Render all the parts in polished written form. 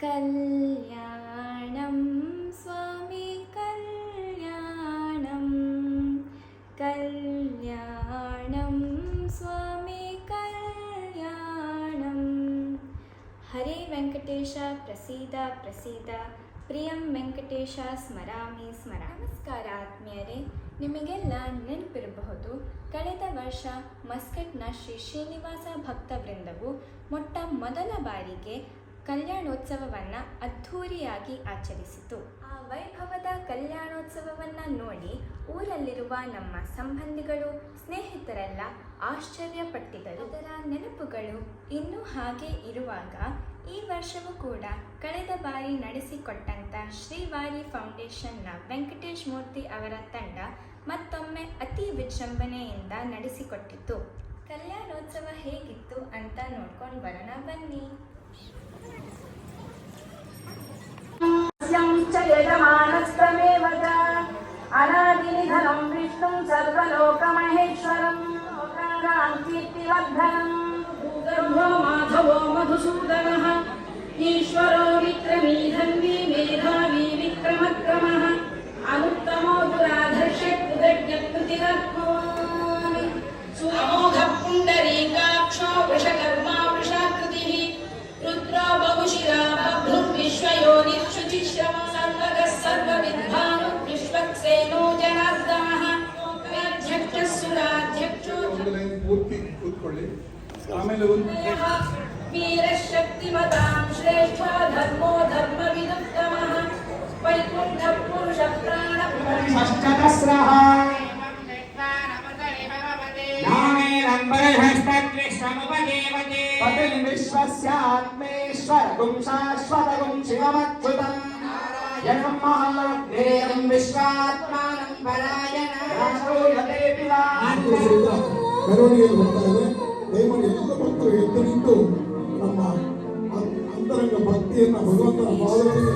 కళ్యాణం స్వామి కళ్యాణం కళ్యాణం స్వామి కళ్యాణం. హరే వెంకటేశ ಪ್ರಸೀದ ಪ್ರಸೀದ, ಪ್ರಿಯಂ ವೆಂಕಟೇಶ ಸ್ಮರಾಮಿ ಸ್ಮರ. ನಮಸ್ಕಾರ ಆತ್ಮೀಯರೇ, ನಿಮಗೆಲ್ಲ ನೆನಪಿರಬಹುದು, ಕಳೆದ ವರ್ಷ ಮಸ್ಕಟ್ನ ಶ್ರೀ ಶ್ರೀನಿವಾಸ ಭಕ್ತವೃಂದವು ಮೊಟ್ಟ ಮೊದಲ ಬಾರಿಗೆ ಕಲ್ಯಾಣೋತ್ಸವವನ್ನು ಅದ್ಧೂರಿಯಾಗಿ ಆಚರಿಸಿತು. ಆ ವೈಭವದ ಕಲ್ಯಾಣೋತ್ಸವವನ್ನು ನೋಡಿ ಊರಲ್ಲಿರುವ ನಮ್ಮ ಸಂಬಂಧಿಗಳು, ಸ್ನೇಹಿತರೆಲ್ಲ ಆಶ್ಚರ್ಯಪಟ್ಟಿದ್ದರು. ಅದರ ನೆನಪುಗಳು ಇನ್ನೂ ಹಾಗೆ ಇರುವಾಗ ಈ ವರ್ಷವೂ ಕೂಡ ಕಳೆದ ಬಾರಿ ನಡೆಸಿಕೊಟ್ಟಂಥ ಶ್ರೀವಾರಿ ಫೌಂಡೇಶನ್ನ ವೆಂಕಟೇಶ್ ಮೂರ್ತಿ ಅವರ ತಂಡ ಮತ್ತೊಮ್ಮೆ ಅತಿ ವಿಜೃಂಭಣೆಯಿಂದ ನಡೆಸಿಕೊಟ್ಟಿತು. ಕಲ್ಯಾಣೋತ್ಸವ ಹೇಗಿತ್ತು ಅಂತ ನೋಡ್ಕೊಂಡು ಬರೋಣ ಬನ್ನಿ. ಅನಾದಿನಿಧನಂ ವಿಷ್ಣುಂ ಸರ್ವಲೋಕಮಹೇಶ್ವರಂ ಲೋಕಾನಾಂ ಕೀರ್ತಿವರ್ಧನಂ ಗರ್ಭೋ ಮಾಧವೋ ಮಧುಸೂದನಃ ಈಶ್ವರೋ ವಿಕ್ರಮೀ ಧನ್ವಿ ಮೇಧಾವಿ ವಿಕ್ರಮಕ್ರಮಃ ಅನುತ್ತಮೋ ದುರಾಧರ್ಷಕ್ಕೃತಿರತ್ಮೋನಿ ಸುಮೋಘ ಪುಂಡರೀಕಾಕ್ಷೋ ವೃಷಕರ್ಮಾ ವೃಷಾಕೃತಿಃ ರುದ್ರೋ ಬಹುಶಿರಾ ಬಭ್ರುಃ ವಿಶ್ವಯೋನಿಶ್ಚುಚಿಶ್ರಮ ಸರ್ವಗಃ ಸರ್ವವಿದ್ವಾನು ವಿಶ್ವಕ್ಸೇನೋ ಜನಾರ್ದನಃ ಅಧ್ಯಕ್ಷ ಸುರಾಧ್ಯಕ್ಷೋ ಪೂರ್ತಿ ಕೂತ್ಕೊಳ್ಳಿ. ಆಮೇಲೆ ಒಂದು ವೀರಶಕ್ತಿಮತಾಂ ಶ್ರೇಷ್ಠ ಧರ್ಮೋ ಧರ್ಮವಿದುತ್ತಮಃ ವೈಕುಂಠ ಪುರುಷ ಪ್ರಾಣ ಷಷ್ಟದಸ್ರಃ ಪತಿಂ ವಿಶ್ವಸ್ಯಾತ್ಮೇಶ್ವರಗುಂ ಶಾಶ್ವತಗುಂ ಶಿವಮಚ್ಯುತಂ ನಾರಾಯಣಂ ಮಹಾದೇವಂ ವಿಶ್ವಾತ್ಮಾನಂ ಪರಾಯಣಂ ಶ್ರೂಯತೆ ಪಿಬಾ. ಮೆರವಣಿಗೆಯಲ್ಲಿ ಬರ್ತಾ ಇದೆ. ದಯಮಾಡಿ ಎಲ್ಲ ಭಕ್ತರು ಎದ್ದು ನಿಂತು ನಮ್ಮ ಅಂತರಂಗ ಭಕ್ತಿಯನ್ನ ಭಗವಂತನ ಪಾದಗಳಿಗೆ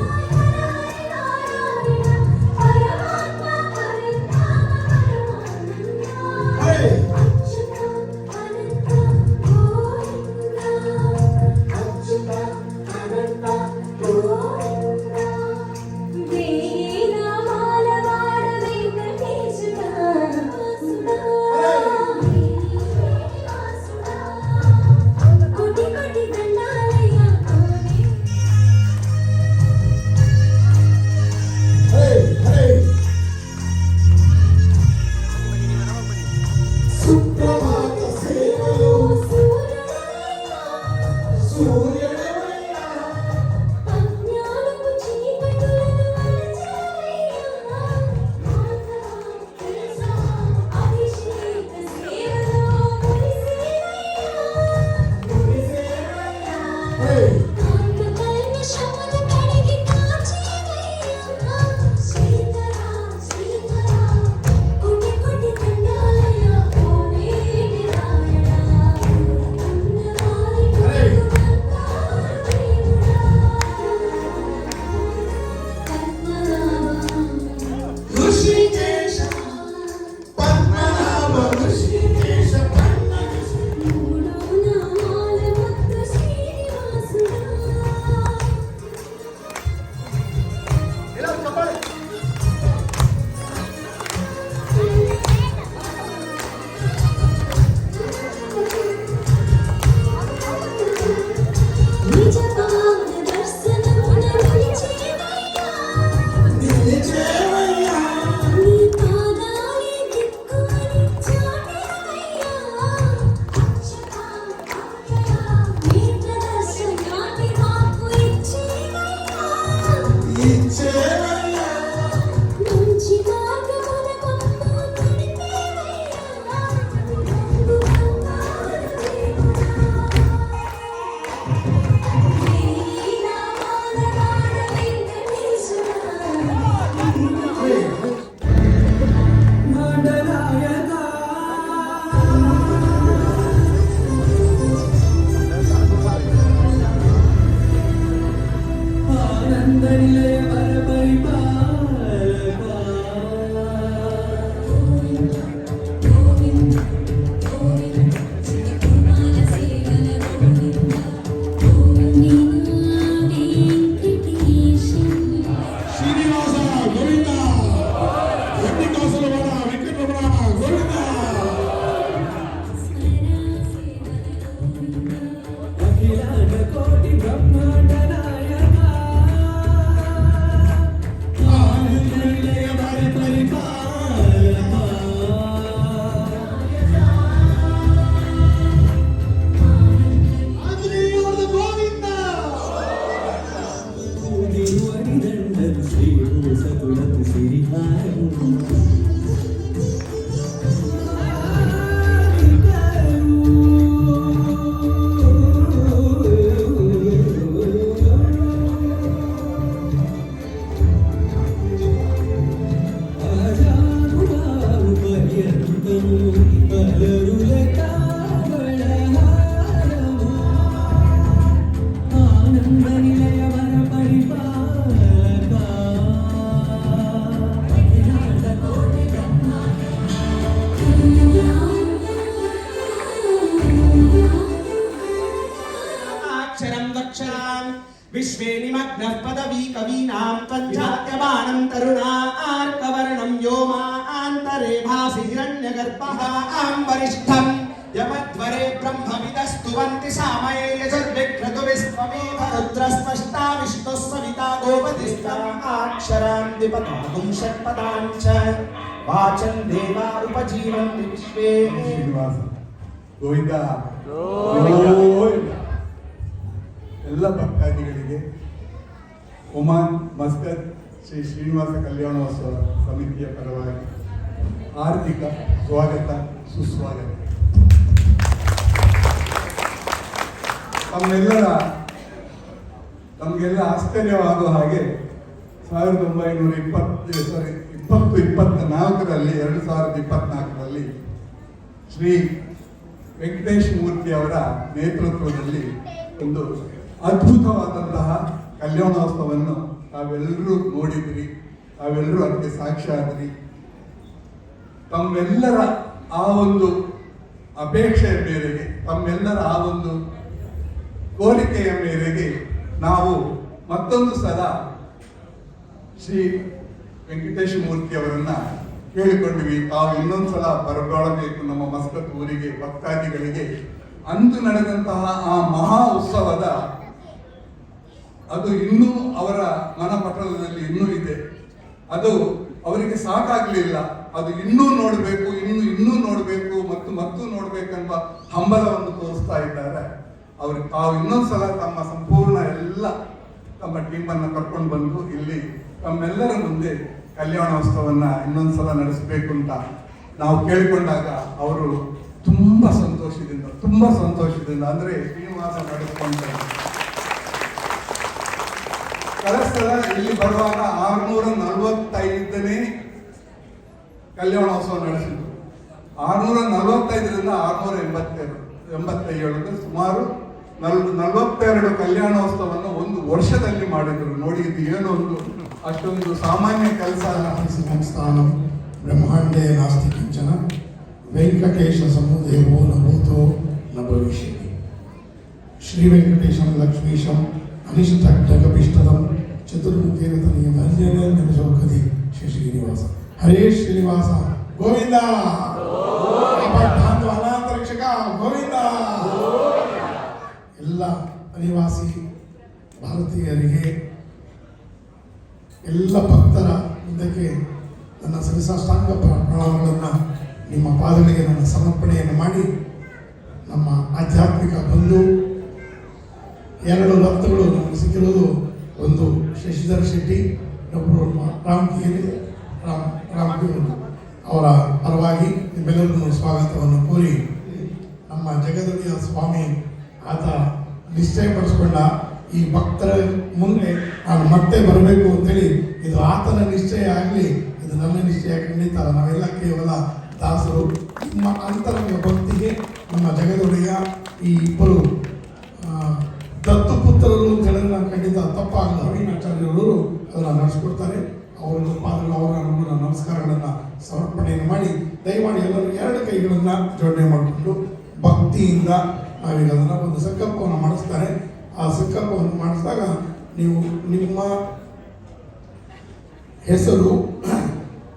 ಆನಂದ ನಿಲಯ विश्वे निमग्नः पदवी कवीनां त्वञ्चात्यबाणं तरुणार्कवर्णं व्योमान्तरे भासि हिरण्यगर्भः वरिष्ठं यमध्वरे ब्रह्मविदस्तुवन्ति सामये यजुर्विक्रतुविस्त्वमेव रुद्रस्पष्टा विष्णुः सविता गोपतिस्तमाक्षरां द्विपदागुं षट्पदां च वाचं देवा उपजीवन्ति विश्वे ಶ್ರೀನಿವಾಸ ಗೋವಿಂದ ಗೋವಿಂದ. ಎಲ್ಲ ಭಕ್ತಾದಿಗಳಿಗೆ ಒಮಾನ್ ಮಸ್ಕತ್ ಶ್ರೀ ಶ್ರೀನಿವಾಸ ಕಲ್ಯಾಣೋತ್ಸವ ಸಮಿತಿಯ ಪರವಾಗಿ ಆರ್ಥಿಕ ಸ್ವಾಗತ ಸುಸ್ವಾಗತ. ನಮಗೆಲ್ಲ ಆಶ್ಚರ್ಯವಾಗುವ ಹಾಗೆ 2024ರಲ್ಲಿ ಶ್ರೀ ವೆಂಕಟೇಶ ಮೂರ್ತಿ ಅವರ ನೇತೃತ್ವದಲ್ಲಿ ಒಂದು ಅದ್ಭುತವಾದಂತಹ ಕಲ್ಯಾಣೋತ್ಸವವನ್ನು ತಾವೆಲ್ಲರೂ ನೋಡಿದ್ರಿ, ತಾವೆಲ್ಲರೂ ಅದಕ್ಕೆ ಸಾಕ್ಷಿಯಾದ್ರಿ. ತಮ್ಮೆಲ್ಲರ ಆ ಒಂದು ಅಪೇಕ್ಷೆಯ ಮೇರೆಗೆ, ತಮ್ಮೆಲ್ಲರ ಆ ಒಂದು ಕೋರಿಕೆಯ ಮೇರೆಗೆ ನಾವು ಮತ್ತೊಂದು ಸಲ ಶ್ರೀ ವೆಂಕಟೇಶ ಮೂರ್ತಿ ಅವರನ್ನ ಕೇಳಿಕೊಂಡ್ವಿ, ತಾವು ಇನ್ನೊಂದು ಸಲ ಬರಗೊಳ್ಳಬೇಕು ನಮ್ಮ ಮಸ್ಕತ್ ಊರಿಗೆ, ಭಕ್ತಾದಿಗಳಿಗೆ. ಅಂದು ನಡೆದಂತಹ ಆ ಮಹಾ ಉತ್ಸವದ ಅದು ಇನ್ನೂ ಅವರ ಮನಪಟಲದಲ್ಲಿ ಇನ್ನೂ ಇದೆ. ಅದು ಅವರಿಗೆ ಸಾಕಾಗ್ಲಿಲ್ಲ, ಅದು ಇನ್ನೂ ನೋಡಬೇಕು, ಇನ್ನೂ ನೋಡಬೇಕು ಮತ್ತು ನೋಡ್ಬೇಕೆಂಬ ಹಂಬಲವನ್ನು ತೋರಿಸ್ತಾ ಇದ್ದಾರೆ. ಅವ್ರಿಗೆ ತಾವು ಇನ್ನೊಂದ್ಸಲ ತಮ್ಮ ಸಂಪೂರ್ಣ ಎಲ್ಲ ತಮ್ಮ ಟೀಮನ್ನು ಕರ್ಕೊಂಡು ಬಂದು ಇಲ್ಲಿ ತಮ್ಮೆಲ್ಲರ ಮುಂದೆ ಕಲ್ಯಾಣೋತ್ಸವನ್ನ ಇನ್ನೊಂದ್ಸಲ ನಡೆಸಬೇಕು ಅಂತ ನಾವು ಕೇಳಿಕೊಂಡಾಗ ಅವರು ತುಂಬಾ ಸಂತೋಷದಿಂದ ಅಂದ್ರೆ ಶ್ರೀನಿವಾಸ ನಡೆಸ್ಕೊಂಡ್ರೆ ಕಳೆದ ಇಲ್ಲಿ ಬರುವಾಗ 645ನೇ ಕಲ್ಯಾಣೋತ್ಸವ ನಡೆಸಿದ್ರು. 645ರಿಂದ 687 ಸುಮಾರು 42 ಕಲ್ಯಾಣೋತ್ಸವವನ್ನು ಒಂದು ವರ್ಷದಲ್ಲಿ ಮಾಡಿದ್ರು. ನೋಡಿ, ಇದು ಏನೋ ಒಂದು ಅಷ್ಟೊಂದು ಸಾಮಾನ್ಯ ಕೆಲಸ ಅಲ್ಲ. ಸಂಸ್ಥಾನಂ ಬ್ರಹ್ಮಾಂಡೇ ನಾಸ್ತಿ ಕಿಂಚನ ವೆಂಕಟೇಶ ಸಮುದೇವೋ ನ ಭೂತೋ ನ ಭವಿಷ್ಯತಿ. ಶ್ರೀ ವೆಂಕಟೇಶಂ ಲಕ್ಷ್ಮೀಶಂ ಅನಿಷ್ಟಕಭಿಷ್ಟದಂ ಚತುರ್ಮುಖೇನ ಧನ್ಯಸೌಖದಿ ಶ್ರೀ ಶ್ರೀನಿವಾಸ. ಹರೇ ಶ್ರೀನಿವಾಸ ಗೋವಿಂದ. ಅನಾಂತರಿಕ್ಷಕ ಗೋವಿಂದ. ಎಲ್ಲ ಅನಿವಾಸಿ ಭಾರತೀಯರಿಗೆ, ಎಲ್ಲ ಭಕ್ತರ ಮುಂದಕ್ಕೆ ನನ್ನ ಸರಿಸಾಷ್ಟಾಂಗ ಪ್ರಣಾಮಗಳನ್ನು ನಿಮ್ಮ ಪಾದಗಳಿಗೆ ನನ್ನ ಸಮರ್ಪಣೆಯನ್ನು ಮಾಡಿ, ನಮ್ಮ ಆಧ್ಯಾತ್ಮಿಕ ಬಂಧು 2 ರತ್ನಗಳು ನಮಗೆ ಸಿಕ್ಕಿರೋದು. ಒಂದು ಶಶಿಧರ್ ಶೆಟ್ಟಿ, ಒಬ್ಬರು ರಾಮಗಿರಿ ಅವರ ಪರವಾಗಿ ನಿಮ್ಮೆಲ್ಲರಿಗೂ ಸ್ವಾಗತವನ್ನು ಕೋರಿ, ನಮ್ಮ ಜಗದೊಡೆಯ ಸ್ವಾಮಿ ಆತ ನಿಶ್ಚಯಪಡಿಸ್ಕೊಂಡ ಈ ಭಕ್ತರ ಮುಂದೆ ನಾನು ಮತ್ತೆ ಬರಬೇಕು ಅಂತೇಳಿ. ಇದು ಆತನ ನಿಶ್ಚಯ ಆಗಲಿ, ಇದು ನನ್ನ ನಿಶ್ಚಯ ಖಂಡಿತ. ನಾವೆಲ್ಲ ಕೇವಲ ದಾಸರು. ನಿಮ್ಮ ಅಂತರಂಗ ಭಕ್ತಿಗೆ ನಮ್ಮ ಜಗದೊಡೆಯ ಈ ಇಬ್ಬರು ದತ್ತುಪುತ್ರರು ಅಂತ ಹೇಳಿದ್ರೆ ನಾನು ಖಂಡಿತ ತಪ್ಪಾಗಲ್ಲ. ನವೀನಾಚಾರ್ಯರು ಅದನ್ನು ನಡೆಸ್ಕೊಡ್ತಾರೆ. ಅವರ ಅವರ ನಮಸ್ಕಾರಗಳನ್ನು ಸಮರ್ಪಣೆಯನ್ನು ಮಾಡಿ, ದಯಮಾಡಿ ಎಲ್ಲರೂ 2 ಕೈಗಳನ್ನು ಜೋಡಣೆ ಮಾಡಿಕೊಂಡು ಭಕ್ತಿಯಿಂದ ನಾವೀಗ ಅದನ್ನು ಒಂದು ಸಂಕಲ್ಪವನ್ನು ಮಾಡಿಸ್ತಾರೆ. ಆ ಸಂಕಲ್ಪವನ್ನು ಮಾಡಿಸಿದಾಗ ನೀವು ನಿಮ್ಮ ಹೆಸರು,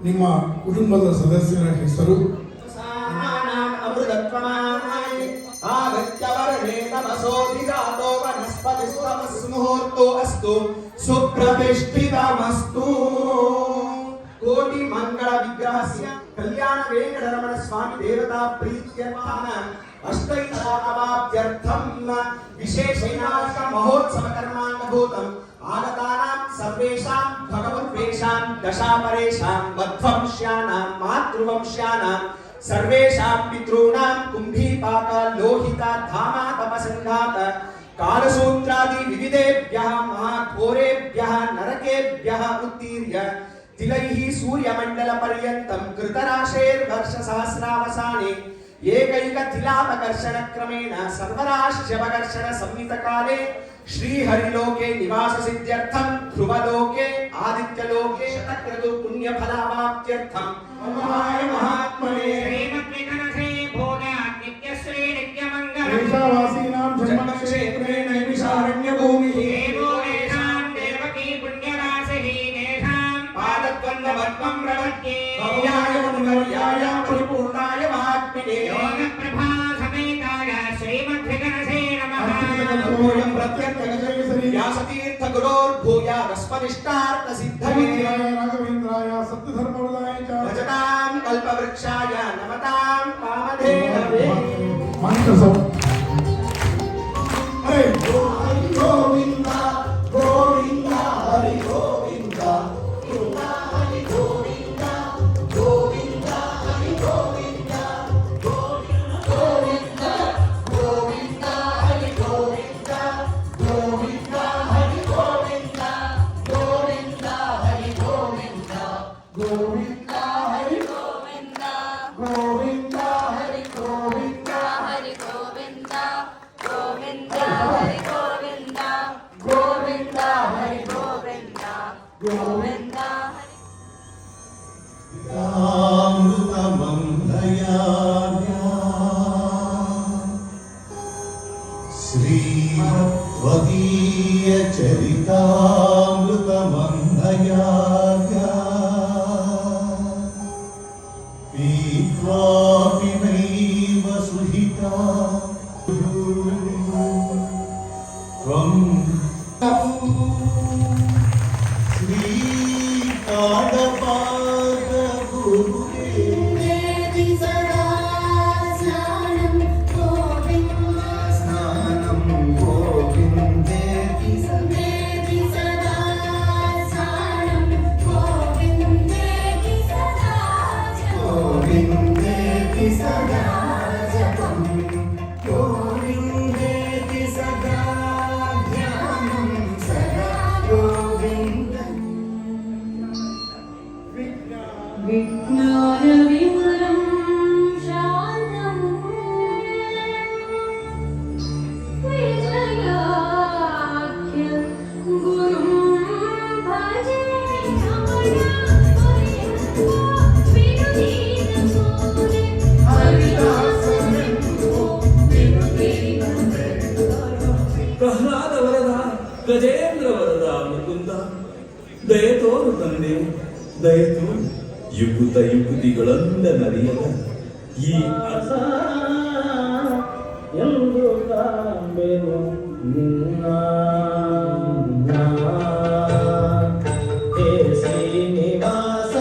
ನಿಮ್ಮ ಕುಟುಂಬದ ಸದಸ್ಯರ ಹೆಸರು, ಸುಪ್ರತಿಷ್ಠಿತಮಸ್ತು. ಕೋಟಿ ಮಂಗಳ ವಿಗ್ರಹಸ್ಯ ಕಲ್ಯಾಣ ವೆಂಕಟರಮಣ ಸ್ವಾಮಿ ದೇವತಾ ಪ್ರೀತ್ಯರ್ಥಾನ ಅಷ್ಟೈಷಾವಾಪ್ತ್ಯರ್ಥಂ ವಿಶೇಷೈನಾಕ ಮಹೋತ್ಸವ ಕರ್ಮಾನುಭೂತಂ ಆಗತಾನಾಂ ಸರ್ವೇಷಾಂ ಭಗವದ್ವೇಷಾಂ ದಶಾಪರೇಷಾಂ ಮಧ್ವಂಶ್ಯಾನಾಂ ಮಾತೃವಂಶ್ಯಾನಾಂ ಸರ್ವೇಷಾಂ ಪಿತॄಣಾಂ ಕುಂಭೀಪಾಕ ಲೋಹಿತ ಧಾಮ ತಪಸಂಘಾತ ಕಾಲಸೂತ್ರಾದಿ ವಿವಿಧೇಭ್ಯಃ ಮಹಾಘೋರೇಭ್ಯಃ ನರಕೇಭ್ಯಃ ಉತ್ತೀರ್ಯ ತಿಲೈಃ ಸೂರ್ಯಮಂಡಲ ಪರ್ಯಂತಂ ಕೃತರಾಶೇರ್ವರ್ಷ ಸಹಸ್ರಾವಸಾನೆ ಏಕೈಕ ತಿಲಾಪಕರ್ಷಣ ಕ್ರಮೇಣ ಸರ್ವರಾಶ್ಯವಕರ್ಷಣ ಸಂಹಿತಕಾಲೇ ಶ್ರೀಹರಿಲೋಕೆ ನಿವಾಸ ಸಿದ್ಧ್ಯರ್ಥಂ ಧ್ರುವಲೋಕೆ ಆದಿತ್ಯಲೋಕೆ ಶತಕ್ರತು ಪುಣ್ಯಫಲಾವಾಪ್ತ್ಯರ್ಥಂ ಮಹಾಯ ಮಹಾತ್ಮನೇ ಶ್ರೀಮದ್ವಿಕನಸೇ ಭೋಗ ನಿತ್ಯಶ್ರೀ ನಿತ್ಯಮಂಗಲಂ ದೇಶವಾಸೀನಾಂ ಜನ್ಮಕ್ಷೇತ್ರೇ ನೈಮಿಷಾರಣ್ಯ ಭೂಮಿಃ ದೇವೋ स्वामिने योगप्रभा समेताय श्रीमद्विगणसे नमः कल्पोऽयं प्रत्यर्थगजकेसरी व्यासतीर्थ गुरोर्भूयादस्मदिष्टार्थ सिद्धये राघवेन्द्राय सत्यधर्मवदाय च भजतां कल्पवृक्षाय नमतां कामधेनवे मंत्र अरे गोविंद गोविंद हरि गोविंद हरि गोविंद गोविंद हरि गोविंद गोविंद गोविंद हरि गोविंद गोविंद हरि गोविंद गोविंद हरि गोविंद गोविंद हरि गोविंद गोविंद हरि गोविंद हरि गोविंद गोविंद हरि गोविंद गोविंद हरि गोविंद गोविंद श्रीमद्वदीय चरितामृतमन्धयार्या पीत्वापि नैव सुहिता त्वं श्रीपादपादगुरुदेवी स्नानं गोविन्देति गोविन्देति सदा जपं गोविन्देति सदा ध्यानं सदा गोविन्दम् विज्ञानविमलं शान्तं विजयाख्यं गुरुं भजे ಪ್ರಹ್ಲಾದ ವರದ ಗಜೇಂದ್ರ ವರದ ಮುಕುಂದ ದಯತೋರು ತಂದೆ ದಯತೋರು ಯುಗುತ ಯುಗುತಿಗಳಿಂದ ನರಿಯದ ಈ ಎಂದು ಕಾಂಬೆನು ನಿನ್ನ ಹೇ ಶ್ರೀನಿವಾಸ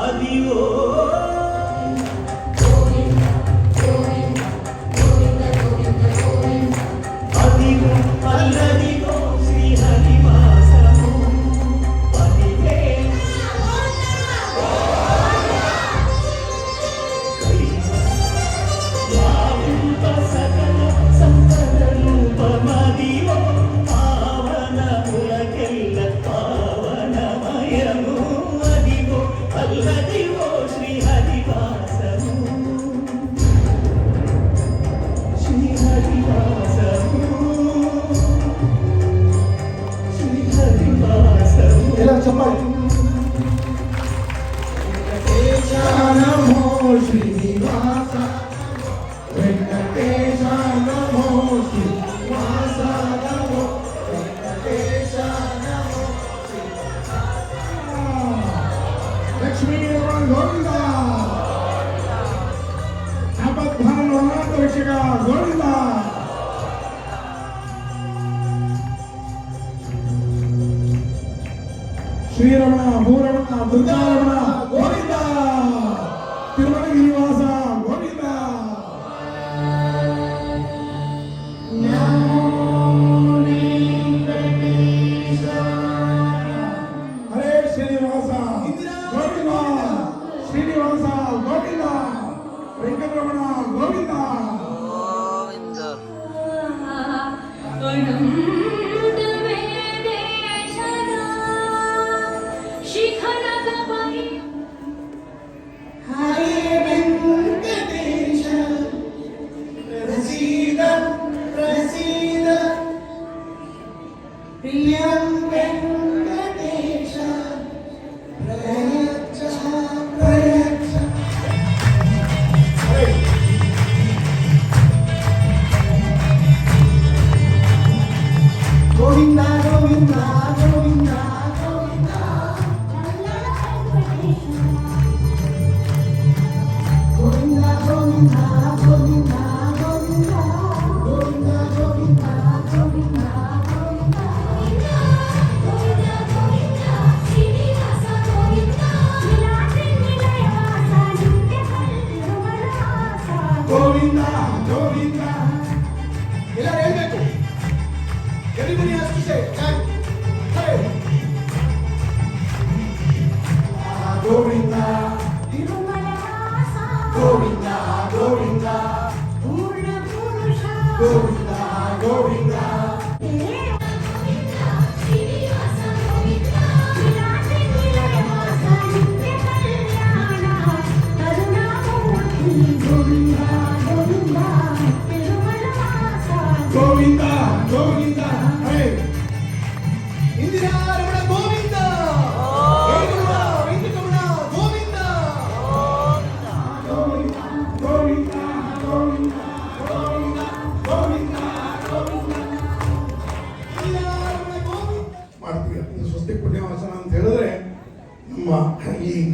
ಅದಿವೋ ಅದಿವೋ ಅಲ್ಲದಿವೋ ಶ್ರೀಹರಿವಾಸವು ಅದಿವೇ ಯಾವಂತ ಸಕಲ ಸಂಪದ ರೂಪಮದಿವೋ ಪಾವನ ಕುಲಕ್ಕೆಲ್ಲ ಪಾವನಮಯವು ಅದಿವೋ ಅಲ್ಲದಿವೋ ಶ್ರೀಹರಿವಾಸವು ಶ್ರೀಹರಿವಾಸವು ಶ್ರೀಹರಿವಾಸವು ಎಲ್ಲ ಚಪ್ಪಾಳೆ ವೆಂಕಟೇಶ ನಮೋ ಶ್ರೀನಿವಾಸ ವೆಂಕಟೇಶ ನಮೋ ಶ್ರೀನಿವಾಸ ನಮೋ ವೆಂಕಟೇಶ ನಮೋ ಲಕ್ಷ್ಮೀ ರಮಣ ಗೋವಿಂದ ಅಪದ್ಭಾನುನಾಥ ವಿಷಯ ಗೋವಿಂದ ಶ್ರೀರಮಣ ಭೂರಮಣ ದುರ್ಗಾರಮಣ ಗೋವಿಂದ ತಿರುಮಲಗಿರಿವಾಸ ಗೋವಿಂದ ಹರೇ ಶ್ರೀನಿವಾಸ ಗೋವಿಂದ ಶ್ರೀನಿವಾಸ ಗೋವಿಂದ ವೆಂಕಟರಮಣ ಗೋವಿಂದ हरे वेंकटेश प्रसीद प्रसीद प्रियं वेंकटेश प्रयच्छ प्रयच्छ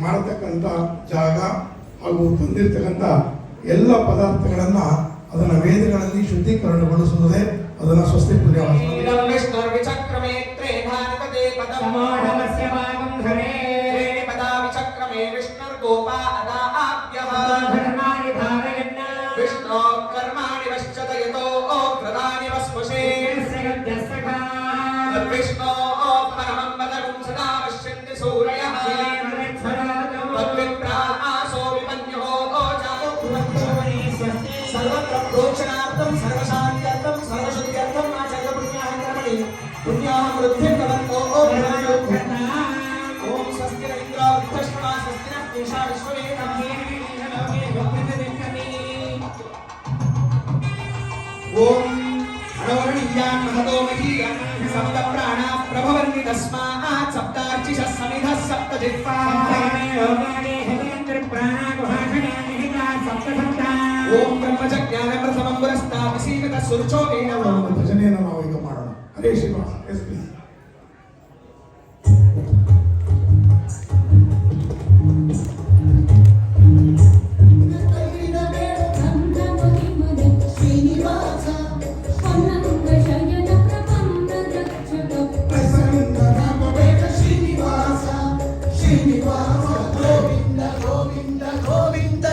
ಮಾಡತಕ್ಕಂಥ ಜಾಗ ಹಾಗೂ ತಂದಿರ್ತಕ್ಕಂಥ ಎಲ್ಲ ಪದಾರ್ಥಗಳನ್ನ ಅದನ್ನ ವೇದಗಳಲ್ಲಿ ಶುದ್ಧೀಕರಣಗೊಳಿಸುವುದೇ ಅದನ್ನ ಸ್ವಸ್ತಿ ಪುಣ್ಯವಾಸ. ವಿಷ್ಣುರ್ವಿಚಕ್ರಮೇತ್ರೇ ಭಾರತದೇ ಪದಂ ಸಮಾಢವಸ್ಯ ಭಾಗಂ ಧರೆ ಪದಾ ವಿಚಕ್ರಮೇ ವಿಷ್ಣುರ್ಗೋಪಾ ಅದಾಭ್ಯಃ ಧರ್ಮಾಣಿ ಧಾರಯನ್ನ ವಿಷ್ಣು ಕರ್ಮಾಣಿ ಪಶ್ಚಾದಯತೋ ಪ್ರಧಾನಿ ವಸ್ಪುಷೇ ಯಸ್ಸಗದ್ಯಸ್ಸಖಾ ವಿಷ್ಣು ಪರಮಂ ಪದಗುಂ ಸದಾ ಪಶ್ಯಂತಿ ಸೂರಯಃ ತದ್ವಿಪ್ರಾಸೋ ವಿಪನ್ಯೋ ಜಾತೋ ಸರ್ವತ್ರ ಪ್ರೋಕ್ಷಣಾರ್ಥಂ ಸರ್ವಶಾಂತ್ಯರ್ಥಂ ಸರ್ವಶುದ್ಧ್ಯರ್ಥಂ ಆಚರ್ಯ ಪುಣ್ಯಾಹ ಕರ್ಮಣಿ ಪುಣ್ಯಾಹ ವೃದ್ಧಿರ್ಭವಂತೋ ಓಂ ಸ್ವಸ್ತಿ ಇಂದ್ರ ವೃದ್ಧಶ್ರವಾ ಸ್ವಸ್ತಿ ನಃ ಪೂಷಾ ವಿಶ್ವವೇದಂ ಓಂ ಅಣೋರಣೀಯಾನ್ ಮಹತೋ ಮಹೀಯಾನ್ ಸಪ್ತ ಪ್ರಾಣಾ ಪ್ರಭವಂತಿ ತಸ್ಮಾತ್ ಸಪ್ತಾರ್ಚಿಷಃ ಸಮಿಧಃ ಸಪ್ತ ಜಿಹ್ವಾಃ ಓಂ ಬ್ರಹ್ಮಜ್ಞಾನ ಪ್ರಥಮಂ ಪುರಸ್ತಾತ್ ಸೀಮತ ಸುರುಚೋ ವೇಣವ ಭಜನೆಯನ್ನು ನಾವು ಈಗ ಮಾಡೋಣ. ಹರೇ ಶ್ರೀನಿವಾಸ. Yes please. ಶ್ರೀನಿವಾಸ ಪನ್ನಂಗ ಶಯನ ಪ್ರಪಂದ ದಕ್ಷಿಣ ಶ್ರೀನಿವಾಸ ಶ್ರೀನಿವಾಸ ಗೋವಿಂದ ಗೋವಿಂದ ಗೋವಿಂದ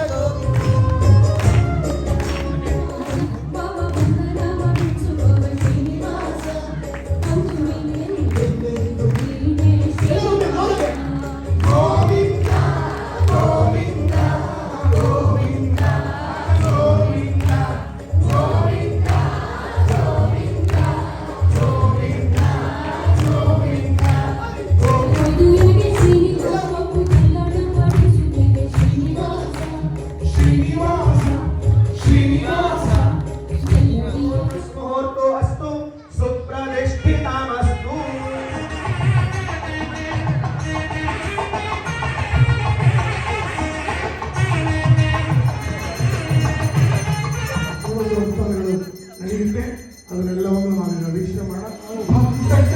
ಮುಹೂರ್ತೋ ಅಸ್ತು ಸುಪ್ರತಿಷ್ಠಿತಾಮಸ್ತು ಉತ್ಪನ್ನಗಳು ನಡೆಯುತ್ತೆ. ಅದನ್ನೆಲ್ಲವನ್ನು ನಾವು ವೀಕ್ಷಣೆ ಮಾಡೋಣ.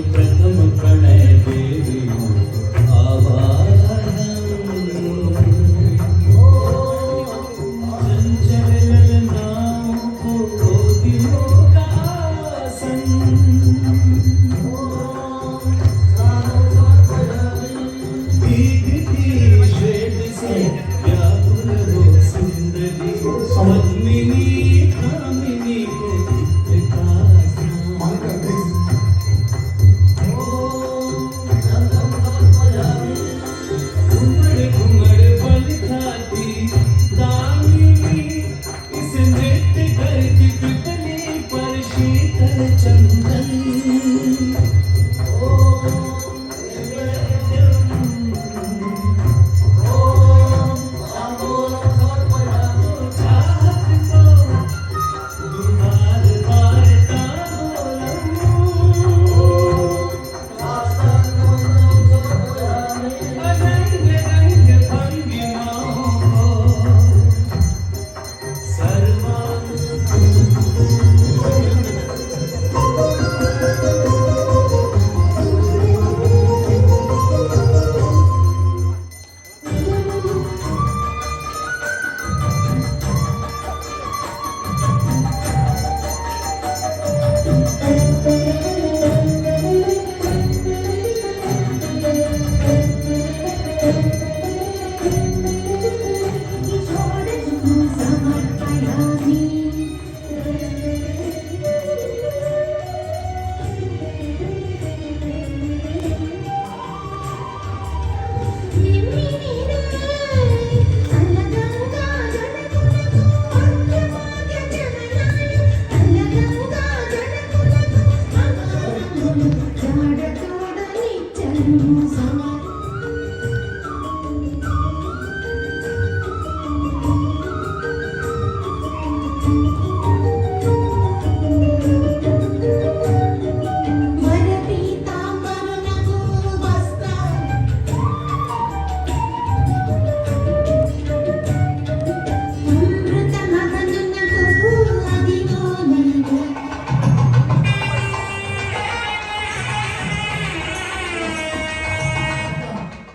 प्रथम प्रणय देवी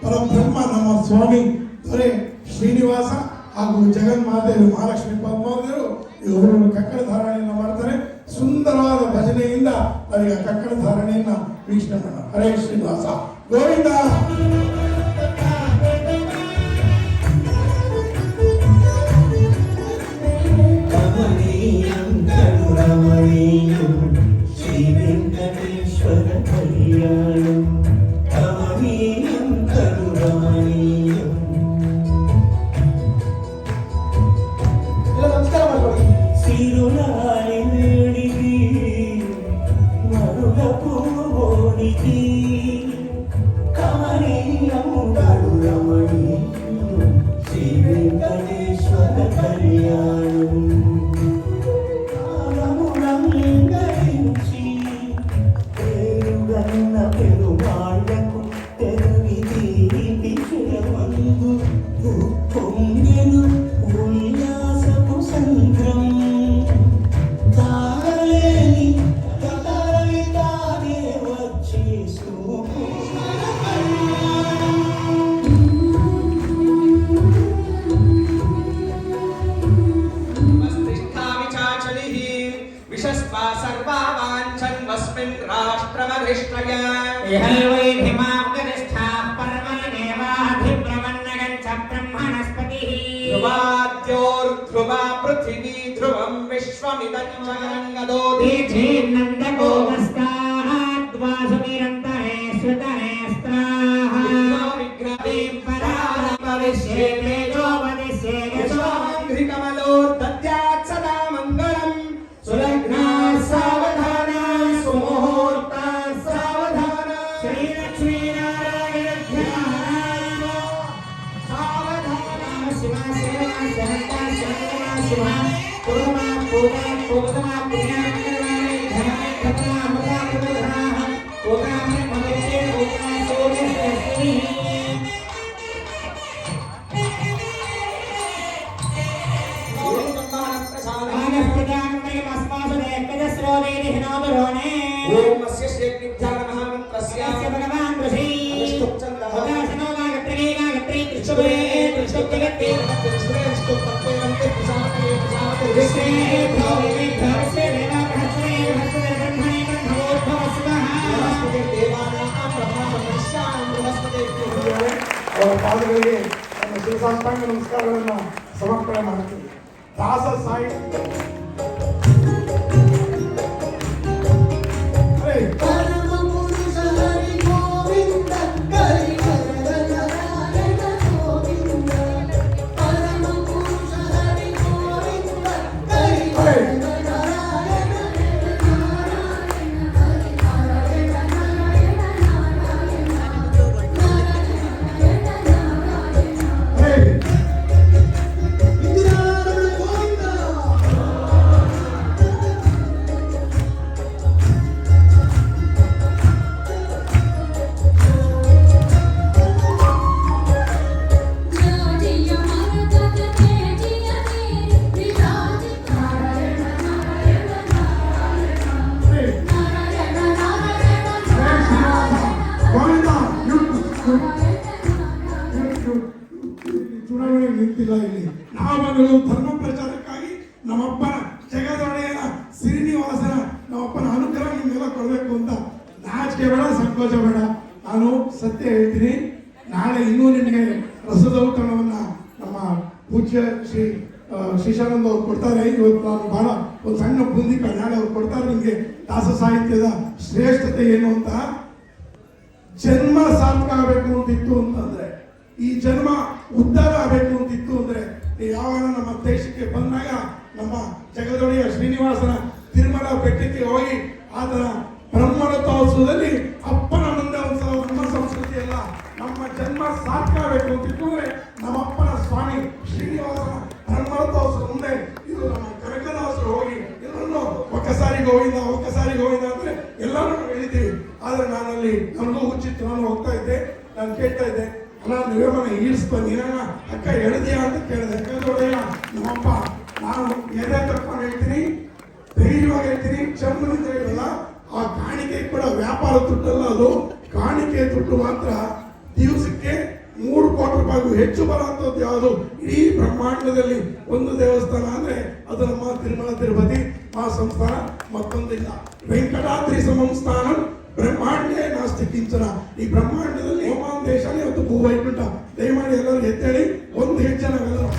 ಪರಬ್ರಹ್ಮ ನಮ್ಮ ಸ್ವಾಮಿ ದೊರೆ ಶ್ರೀನಿವಾಸ ಹಾಗೂ ಜಗನ್ಮಾತೆಯರು ಮಹಾಲಕ್ಷ್ಮಿ ಪದ್ಮಾವತಿಯರು ಇವರು ಕಕ್ಕಡ ಧಾರಣೆಯನ್ನು ಮಾಡ್ತಾರೆ. ಸುಂದರವಾದ ಭಜನೆಯಿಂದ ಅವರಿಗೆ ಕಕ್ಕಡ ಧಾರಣೆಯನ್ನ ವೀಕ್ಷಣೆ ಮಾಡೋಣ. ಹರೇ ಶ್ರೀನಿವಾಸ ಗೋವಿಂದ. కమనీయం కరుణమణీయం శ్రీ వెంకటేశ్వర కళ్యాణం కమనీయం కరుణమణీయం. ನಮಸ್ಕಾರ ಮಾಡ್ಕೊಳ್ಳಿ. సిరులాలి వేడికి మరుగ పూవోడికి కమనీయం కరుణమణీయం శ్రీ వెంకటేశ్వర కళ్యాణం. కాలములంగరించి పేరుగన్న పెరుమాళ్లకు తెరవిది విషయమందు పొంగెను ఉల్లాసపు సంద్రం. తాగలేని తరలి తానే వచ్చి సూపు మస్తిష్ఠామి చాచలిః విషస్వా సర్వా వాంఛన్వస్మిన్ రాష్ట్రమధిష్ఠయ. ఇహైవై హిమాగ్నిష్ఠాః పరమనేవాధిప్రవన్నగచ్చ బ్రహ్మణస్పతిః. ధ్రువాద్యోర్ధ్రువా పృథివీ ధ్రువం విశ్వమిదం చ గంగదోతి. దీక్షీర్నందగోమస్తాః ద్వాసుమిరంతరే శ్రుతరే స్త్రాః. విఘ్నవీం పరామరిష్యే తేజో వదిష్యే కమలోర్దద్యాత్ సదా మంగళం. సులగ్నాః సావధానాః సుముహూర్తాః సావధానాః. శ్రీలక్ష్మీనారాయణ ధ్యాన సావధాన శివ శివ శాంత శాంత శివ పూర్వమా పూర్వ పూర్వమా పుణ్యాత్మనాయ ధనాయ ధనా అమృతా పురుషాః పూర్వమే మనుష్యే పూర్వమా సూర్యస్య. ఓం అస్య శ్రీజ్ఞాన మహామంత్రస్య భగవాన్ ఋషి అనుష్ఠుప్ఛందః ఉదాసనో గాయత్రీ గాయత్రీ కృష్ణే కృష్ణజగత్తే కృష్ణే భోగి భోగి దేవా భస్మే భస్మే బ్రహ్మణే బ్రహ్మోద్భవ స్వః. ಅವರ ಪಾದಗಳಿಗೆ ನಮ್ಮ ಶಿವಸಾಷ್ಟಾಂಗ ನಮಸ್ಕಾರಗಳನ್ನು ಸಮರ್ಪಣೆ ಮಾಡ್ತೀವಿ. ದಾಸ ಸಾಹಿತ್ಯ పరమ పురుష హరి గోవింద హరిహర నారాయణ గోవింద. పరమ పురుష హరి గోవింద హరిహర నారాయణ నారాయణ హరి నారాయణ నారాయణ నారాయణ నారాయణ. ఇందిరారమణ గోవింద. జాజియ మరదత తేజియ మేరి విరాజ నారాయణ నారాయణ నారాయణ నారాయణ నారాయణ ಗೋವಿಂದ ಚುನಾವಣೆ ನಿಂತಿಲ್ಲ. ಇಲ್ಲಿ ನಾವುಗಳು ಧರ್ಮ ಪ್ರಚಾರಕ್ಕಾಗಿ ನಮ್ಮಪ್ಪನ ಜಗದೊಡೆಯನ ಶ್ರೀನಿವಾಸನ ನಮ್ಮಪ್ಪನ ಅನುಗ್ರಹ ನಿಮ್ಮೆಲ್ಲ ಕೊಡಬೇಕು ಅಂತ ನಾಚಿಕೆ ಬೇಡ, ಸಂಕೋಚ ಬೇಡ. ನಾನು ಸತ್ಯ ಹೇಳ್ತೀನಿ. ನಾಳೆ ಇನ್ನೂ ನಿಮಗೆ ರಸದೌತಣವನ್ನ ನಮ್ಮ ಪೂಜ್ಯ ಶ್ರೀ ಶ್ರೀಶಾನಂದ ಅವ್ರು ಕೊಡ್ತಾರೆ. ಇವತ್ತು ನಾನು ಬಹಳ ಒಂದು ಸಣ್ಣ ಬುಂದಿಕ ನಾಳೆ ಅವ್ರು ಕೊಡ್ತಾರೆ ನಿಮಗೆ ದಾಸ ಸಾಹಿತ್ಯದ ಶ್ರೇಷ್ಠತೆ ಏನು ಅಂತ. ಜನ್ಮ ಸಾರ್ಥಕ ಆಗಬೇಕು ಅಂತಿತ್ತು ಅಂತಂದ್ರೆ, ಈ ಜನ್ಮ ಉದ್ಧಾರ ಆಗಬೇಕು ಅಂತಿತ್ತು ಅಂದ್ರೆ, ಯಾವಾಗ ನಮ್ಮ ದೇಶಕ್ಕೆ ಬಂದಾಗ ನಮ್ಮ ಜಗದೊಡೆಯ ಶ್ರೀನಿವಾಸನ ತಿರುಮಲ ಬೆಟ್ಟಕ್ಕೆ ಹೋಗಿ ಆತನ ಬ್ರಹ್ಮರಥೋತ್ಸವದಲ್ಲಿ ಅಪ್ಪನ ಮುಂದೆ ಒಂದು ನಮ್ಮ ಸಂಸ್ಕೃತಿ ಎಲ್ಲ ನಮ್ಮ ಜನ್ಮ ಸಾರ್ಥಕ ಆಗಬೇಕು ಅಂತಿತ್ತು ಅಂದ್ರೆ ನಮ್ಮಪ್ಪನ ಸ್ವಾಮಿ ಶ್ರೀನಿವಾಸನ ಬ್ರಹ್ಮರಥೋತ್ಸವ ಮುಂದೆ ಇದು ನಮ್ಮ ಕನಕದಾಸರು ಹೋಗಿ ಎಲ್ಲರನ್ನು ಒಕ್ಕಸಾರಿ ಗೋವಿಂದ ಒಕ್ಕಸಾರಿ ಗೋವಿಂದ ಅಂದ್ರೆ ಎಲ್ಲರೂ ಹೇಳಿದ್ದೀವಿ. ಆದ್ರೆ ನಾನಲ್ಲಿ ನನಗೂ ಹುಚ್ಚಿತ್ತು. ನಾನು ಹೋಗ್ತಾ ಇದ್ದೆ, ನಾನು ಕೇಳ್ತಾ ಇದ್ದೆ, ಅಲ್ಲ ನೀವೇ ಮನೆ ಈಡ್ಸ್ಕೊ ನೀನ ಅಕ್ಕ ಹೇಳಿದ್ಯಾ ಅಂತ ಕೇಳಿದೆ. ಯಾಕಂದ್ರೆ ನಮ್ಮಪ್ಪ ನಾನು ಎದೆ ತಕ್ಕೊಂಡು ಹೇಳ್ತೀನಿ, ಧೈರ್ಯವಾಗಿ ಹೇಳ್ತೀನಿ, ಚಮ್ಮನಿಂದ ಹೇಳಲ್ಲ. ಆ ಕಾಣಿಕೆ ಕೂಡ ವ್ಯಾಪಾರ ದುಡ್ಡಲ್ಲ, ಅದು ಕಾಣಿಕೆ ದುಡ್ಡು ಮಾತ್ರ. ದಿವಸಕ್ಕೆ ಹೆಚ್ಚು ಬರುವಂಥದ್ದು ಯಾವುದು ಇಡೀ ಬ್ರಹ್ಮಾಂಡದಲ್ಲಿ ಒಂದು ದೇವಸ್ಥಾನ ಅಂದ್ರೆ ಅದು ನಮ್ಮ ತಿರುಮಲ ತಿರುಪತಿ ಮಹಾಸಂಸ್ಥಾನ, ಮತ್ತೊಂದಿಲ್ಲ. ವೆಂಕಟಾದ್ರಿ ಸಮಂ ಸ್ಥಾನಂ ಬ್ರಹ್ಮಾಂಡೇ ನಾಸ್ತಿ ಕಿಂಚನ. ಈ ಬ್ರಹ್ಮಾಂಡದಲ್ಲಿ ಓಮಾನ್ ದೇಶನೇ ಇವತ್ತು ಭೂವೈಕುಂಠ. ದಯಮಾಡಿ ಎಲ್ಲರೂ ಎದ್ದೇಳಿ ಒಂದು ಹೆಜ್ಜೆ ನಾವೆಲ್ಲರೂ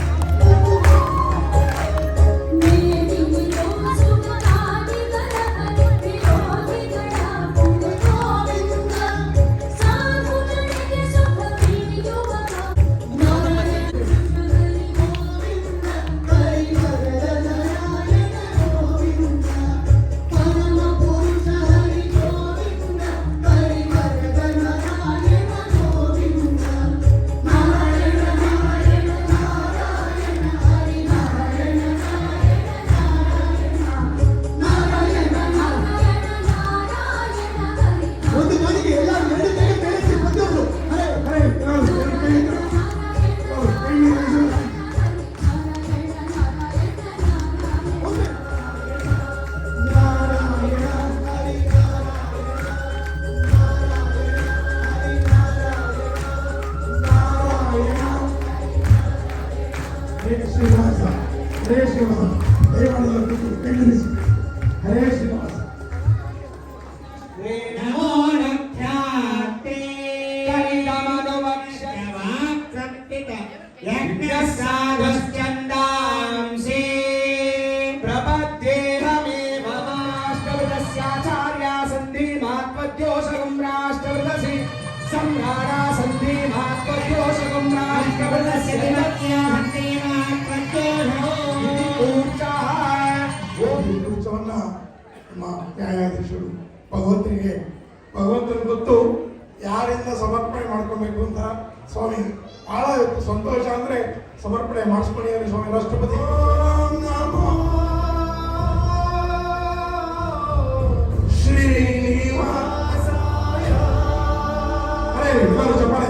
ಹರೇ ಶ್ರೀನಿವಾಸ. ನಮೋ ನಖ್ಯಾತೆ ಯಜ್ಞಸಾಧಶ್ಚಂದಾಂಸಿ ಪ್ರಪದ್ಯೇಹಮೇವ ಮಾಷ್ಟವೃತಸ್ಯಾಚಾರ್ಯ ಸಂಧಿ ಮಾತ್ವದ್ಯೋಷಗಂ ರಾಷ್ಟ್ರವೃತಸಿ ಸಂಘಾರ ಸಂಧಿ ಮಾತ್ವದ್ಯೋಷಗಂ ರಾಷ್ಟ್ರವೃತಸ್ಯ ಸಂಧಿ ಉತ್ಸವನ್ನ ನಮ್ಮ ನ್ಯಾಯಾಧೀಶರು ಭಗವಂತನಿಗೆ ಗೊತ್ತು ಯಾರಿಂದ ಸಮರ್ಪಣೆ ಮಾಡ್ಕೊಬೇಕು ಅಂತ. ಸ್ವಾಮಿ ಬಹಳ ಸಂತೋಷ ಅಂದ್ರೆ ಸಮರ್ಪಣೆ ಮಾಡಿಸ್ಕೊಂಡಿದ್ದಾರೆ ಸ್ವಾಮಿ ರಾಷ್ಟ್ರಪತಿ. ಶ್ರೀನಿವಾಸ ಎಲ್ಲರೂ ಚಪ್ಪಾಳೆ.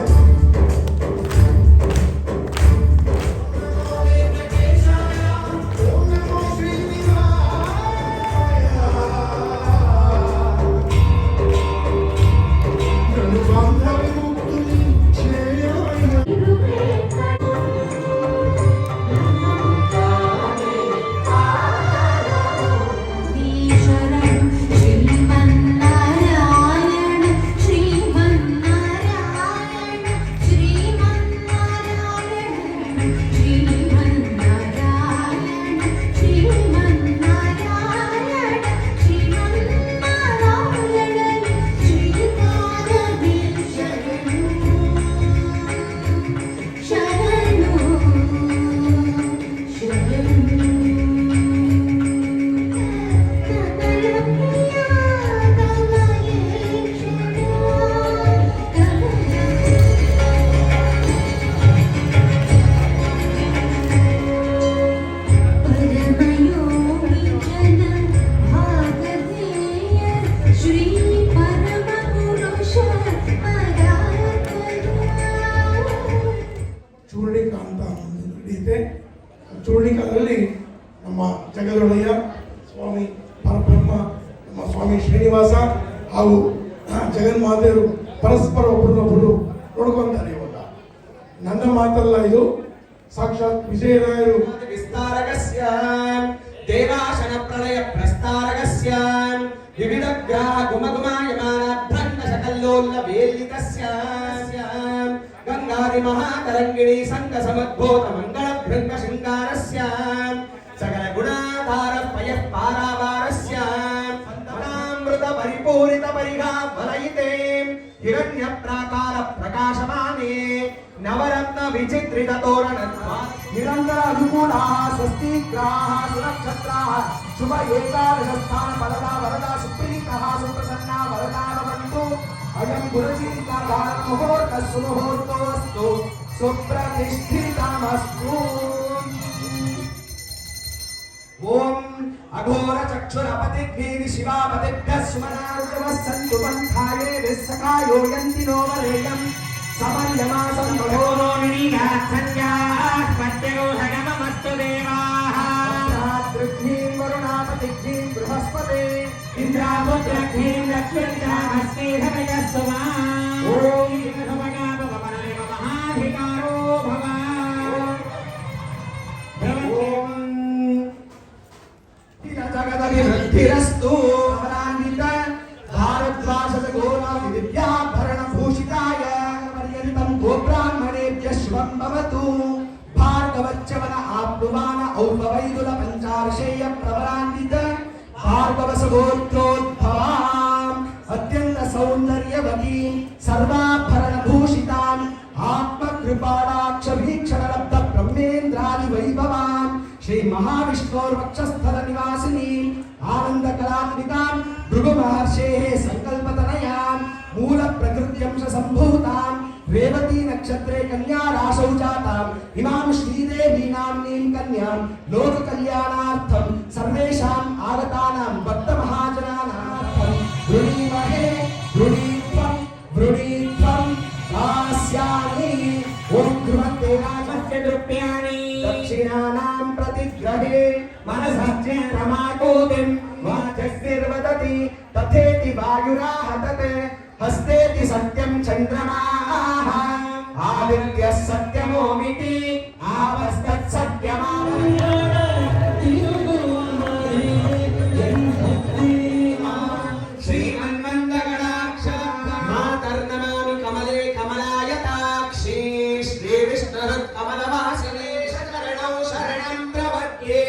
ಚೂರ್ಣಿಕ ಅಂತ ಒಂದು ನಡೆಯುತ್ತೆ. ಚೂರ್ಣಿಕದಲ್ಲಿ ನಮ್ಮ ಜಗದೊಡೆಯ ಸ್ವಾಮಿ ಪರಬ್ರಹ್ಮ ನಮ್ಮ ಸ್ವಾಮಿ ಶ್ರೀನಿವಾಸ ಹಾಗೂ ಜಗನ್ಮಾತೆಯರು ಪರಸ್ಪರ ಒಬ್ಬರನ್ನೊಬ್ಬರು ನೋಡ್ಕೊಂತಾರೆ. ಇವಾಗ ನನ್ನ ಮಾತಲ್ಲ, ಇದು ಸಾಕ್ಷಾತ್ ವಿಜಯರಾಯರು ವಿಸ್ತಾರಕಸ್ಯ ದೇವಾಶನ ಪ್ರಳಯ ಪ್ರಸ್ತಾರಕಸ್ಯ ವಿವಿಧ ಗ್ರಹ ಗುಮಗುಮಾಯಮಾನ ಭ್ರಂಗ ಶಕಲ್ಲೋಲ್ಲ ವೇಲಿಕಸ್ಯ ಗಂಗಾದಿ ಮಹಾತರಂಗಿಣಿ ಸಂಗ ಸಮದ್ಭೂತ ಮಂಗಳ ಭೃಂಗ ಶೃಂಗಾರಸ್ಯ ಸಕಲ ಗುಣಾಧಾರ ಪಯ ಪಾರಾವಾರಸ್ಯ ಸಂತನಾಮೃತ ಪರಿಪೂರಿತ ಪರಿಘಾ ವಲಯಿತೆ ಹಿರಣ್ಯ ಪ್ರಾಕಾರ ಪ್ರಕಾಶಮಾನೆ ನವರತ್ನ ವಿಚಿತ್ರಿತ ತೋರಣ ನಿರಂತರ ಅನುಕೂಲ ಸ್ವಸ್ತಿ ಗ್ರಹ ಸುನಕ್ಷತ್ರ ಶುಭ ಏಕಾದಶ ಸ್ಥಾನ ಫಲದ ವರದ ಸುಪ್ರೀತ ಸುಪ್ರಸನ್ನ ವರದಾನವಂತು ಅಯಂ ಗುರುಚೀರ್ಕಾಧಾರ ಮುಹೂರ್ತ ಸುಮುಹೂರ್ತೋಸ್ತು ಸುಪ್ರತಿಷ್ಠಿತಮಸ್ತು. ಓಂ ಅಘೋರ ಚಕ್ಷುರಪತಿಗ್ನೇರಿ ಶಿವಾಪತಿಭ್ಯಃ ಸುಮನಾರ್ಯವಃ ಸಂತು ಪಂಥಾಯೇ ವಿಸ್ಸಕಾಯೋ ಯಂತಿ ನೋವರೇಯಂ ಸಮಯಮಾಸಂ ಬಲೋನೋ ವಿನೀಯಾತ್ಸಂಜ್ಞಾಃ ಪತ್ಯಗೋಧಗಮಮಸ್ತು ದೇವಾಃ ರಾತ್ರಿಘ್ನೀಂ ವರುಣಾಪತಿಘ್ನೀಂ ಬೃಹಸ್ಪತೆ ಇಂದ್ರಾಪುತ್ರಘ್ನೀಂ ಲಕ್ಷ್ಮೀರ್ಯಾಮಸ್ಮೀಧಮಯಸ್ತು ಮಾಂ. ಓಂ ಇಂದ್ರಭಗಾಭವನರೇವ ಮಹಾಧಿಕಾರೋ ಭವ शुभं भवतु भार्गवच्चवन आप्नुमान औपवैदुल पंचार्षेय प्रवरान्वित भार्गवसगोत्रोद्भवाम् अत्यंत सौंदर्यवतीं सर्वाभरणभूषिताम् आत्मकृपाणाक्षवीक्षणलब्ध ब्रह्मेन्द्रादि वैभवाम् श्री महाविष्णोर्वक्षस्थल निवासिनीम् आनन्दकलात्मिकाम् भृगुमहर्षेः संकल्पतनयाम् मूल प्रकृत्यंश सम्भूताम् रेवती नक्षत्रे कन्या राशौ जाताम् इमां श्रीदेवी नाम्नीं कन्यां लोक कल्याणार्थं सर्वेषाम् आगतानां भक्त महाजनानार्थं वृणीमहे वृणीत्वं दास्यामि ओम ध्रुवन्ते रामस्य द्रव्याणि दक्षिणानां प्रतिग्रहे मनसस्य प्रमाकोतिं वाचस्तिर्वदति तथेति वायुराहतते हस्तेति सत्यं चन्द्रमाः आदित्यः सत्यमोमिति आवस्तत् श्रीमन्मन्दगणाक्ष मातर्नमामि कमले कमलायताक्षी श्रीविष्णुरुत्कमलवासिने शरणौ शरणं प्रपद्ये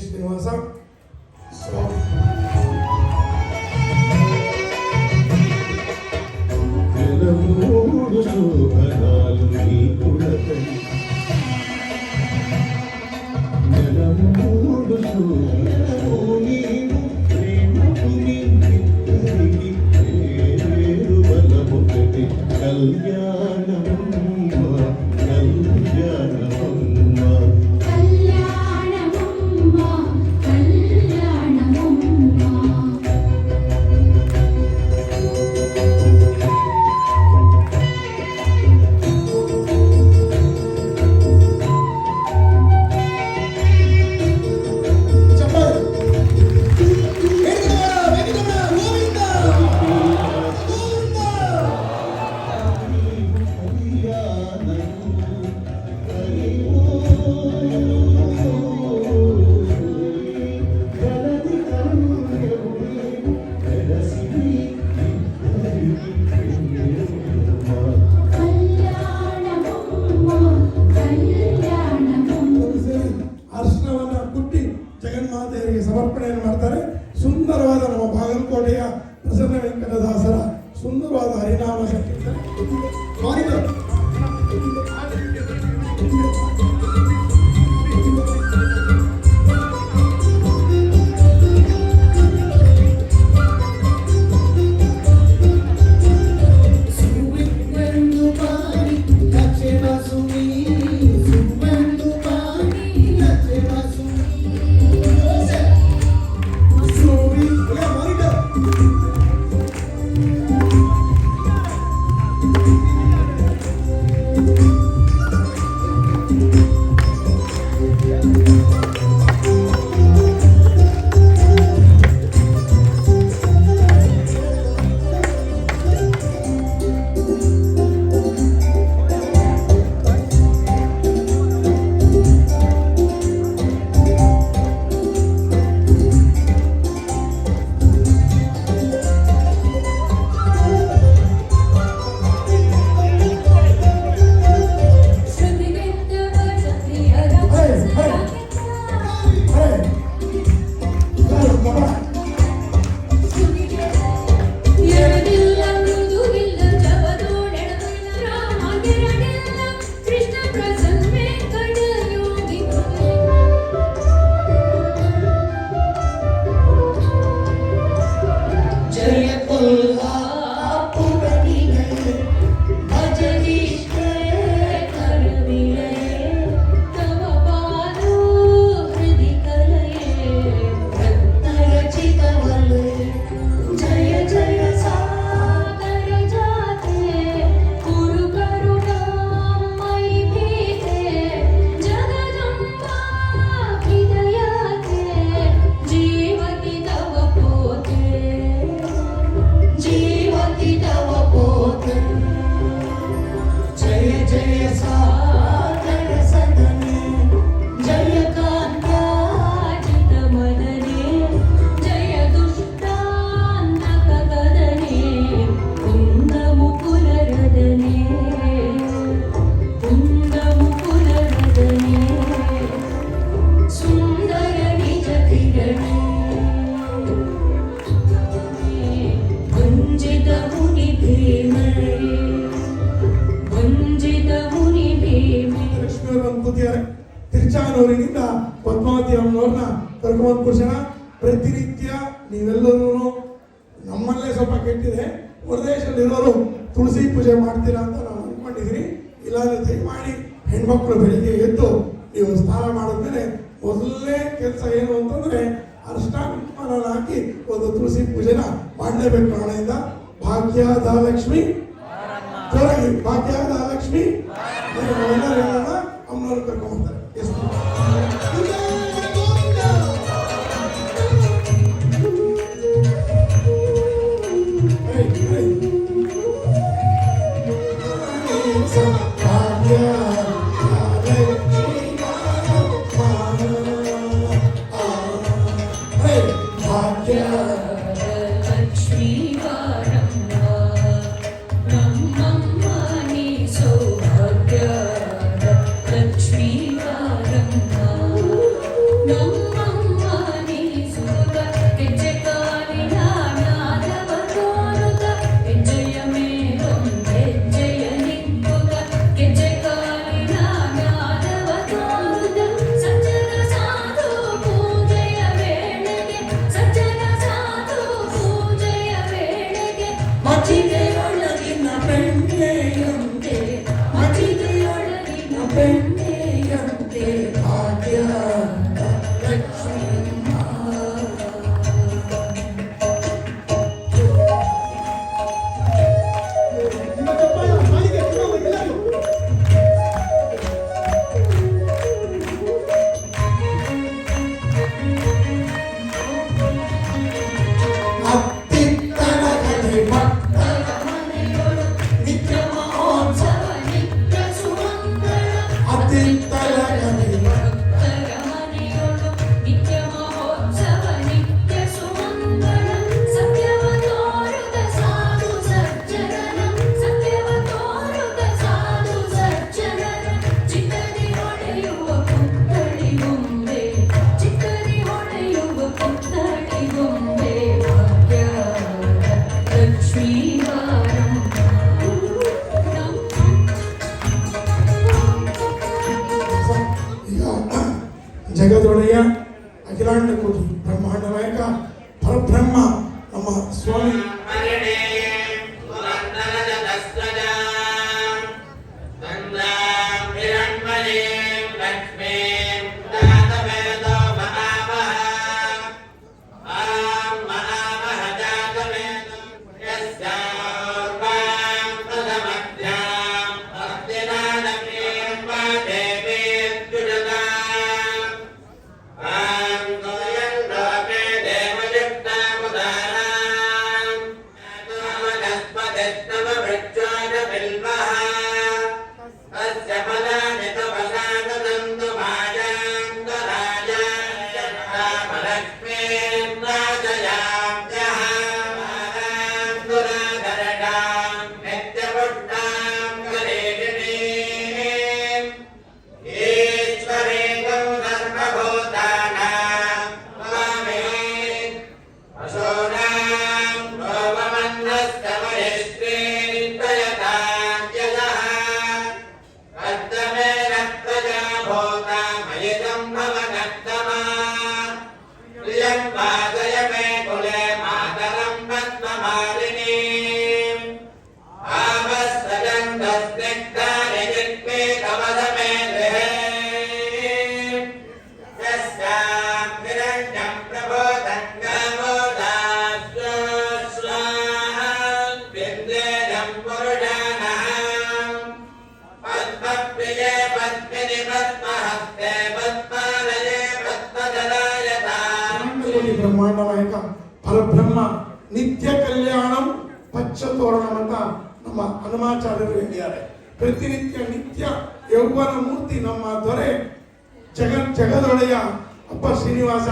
ಶ್ರೀನಿವಾಸ ಸ್ವಾಮಿ మూడు శోభనాలు నీ కులకై మూడు శోభనాలు నీవు ప్రేమకు నిద్దరికి పేరు బలముకటి కళ్యాణమమ్మ కళ్యాణమమ్మ కళ్యాణమమ్మ కళ్యాణమమ్మ ಅರ್ಶನವನ್ನ ಕುಟ್ಟಿ ಜಗನ್ಮಾತೆಯರಿಗೆ ಸಮರ್ಪಣೆಯನ್ನು ಮಾಡ್ತಾರೆ. ಸುಂದರವಾದ ನಮ್ಮ ಬಾಗಲಕೋಟೆಯ ಪ್ರಸನ್ನ ವೆಂಕಟದಾಸರ ಸುಂದರವಾದ ಹರಿನಾಮ ಸಂಕೀರ್ತನೆ. ಲಕ್ಷ್ಮಿಯವರು ಒಂದು ಕೂತಿದ್ದಾರೆ. ತಿರುಚಾನೂರಿನಿಂದ ಪದ್ಮಾವತಿ ಅಮ್ಮನವ್ರನ್ನ ಕರ್ಕೊಂಡ್ ಕೂರ್ಸೋಣ. ಪ್ರತಿನಿತ್ಯ ನೀವೆಲ್ಲರೂ ನಮ್ಮಲ್ಲೇ ಸ್ವಲ್ಪ ಕೆಟ್ಟಿದೆ, ಹೊರದೇಶದಲ್ಲಿರೋರು ತುಳಸಿ ಪೂಜೆ ಮಾಡ್ತೀರಾ ಅಂತ ನಾವು ಅನ್ಕೊಂಡಿದ್ದೀರಿ. ಇಲ್ಲಾಂದ್ರೆ ದಯಮಾಡಿ ಹೆಣ್ಮಕ್ಳು ಬೆಳಿಗ್ಗೆ ಎದ್ದು ನೀವು ಸ್ನಾನ ಮಾಡಿದ್ಮೇಲೆ ಮೊದಲನೇ ಕೆಲಸ ಏನು ಅಂತಂದ್ರೆ ಅರ್ಶನ ಕುಂಕುಮನ ಹಾಕಿ ಒಂದು ತುಳಸಿ ಪೂಜೆನ ಮಾಡಲೇಬೇಕು. ನಾಳೆಯಿಂದ ಭಾಗ್ಯದ ಲಕ್ಷ್ಮಿ ಜೋರಾಗಿ ಭಾಗ್ಯದ ಲಕ್ಷ್ಮಿ ಅಮ್ಮನವ್ರು ಕರ್ಕೊಂಡ್ಬರ್ತಾರೆ. ಜಗದೊಡೆಯ ಅಖಿಲಾಂಡ ಕೋಟಿ ಬ್ರಹ್ಮಾಂಡ ನಾಯಕ ಪರಬ್ರಹ್ಮ ನಮ್ಮ ಸ್ವಾಮಿ ಬ್ರಹ್ಮಾಂಡ ನಾಯಕ ಪರಬ್ರಹ್ಮ ನಿತ್ಯ ಕಲ್ಯಾಣಂ ಪಚ್ಚತೋರಣಂ ಅಂತ ನಮ್ಮ ಹನುಮಾಚಾರ್ಯರು ಹೇಳಿದ್ದಾರೆ. ಪ್ರತಿನಿತ್ಯ ನಿತ್ಯ ಯೌವನ ಮೂರ್ತಿ ನಮ್ಮ ದೊರೆ ಜಗದೊಡೆಯ ಅಪ್ಪ ಶ್ರೀನಿವಾಸ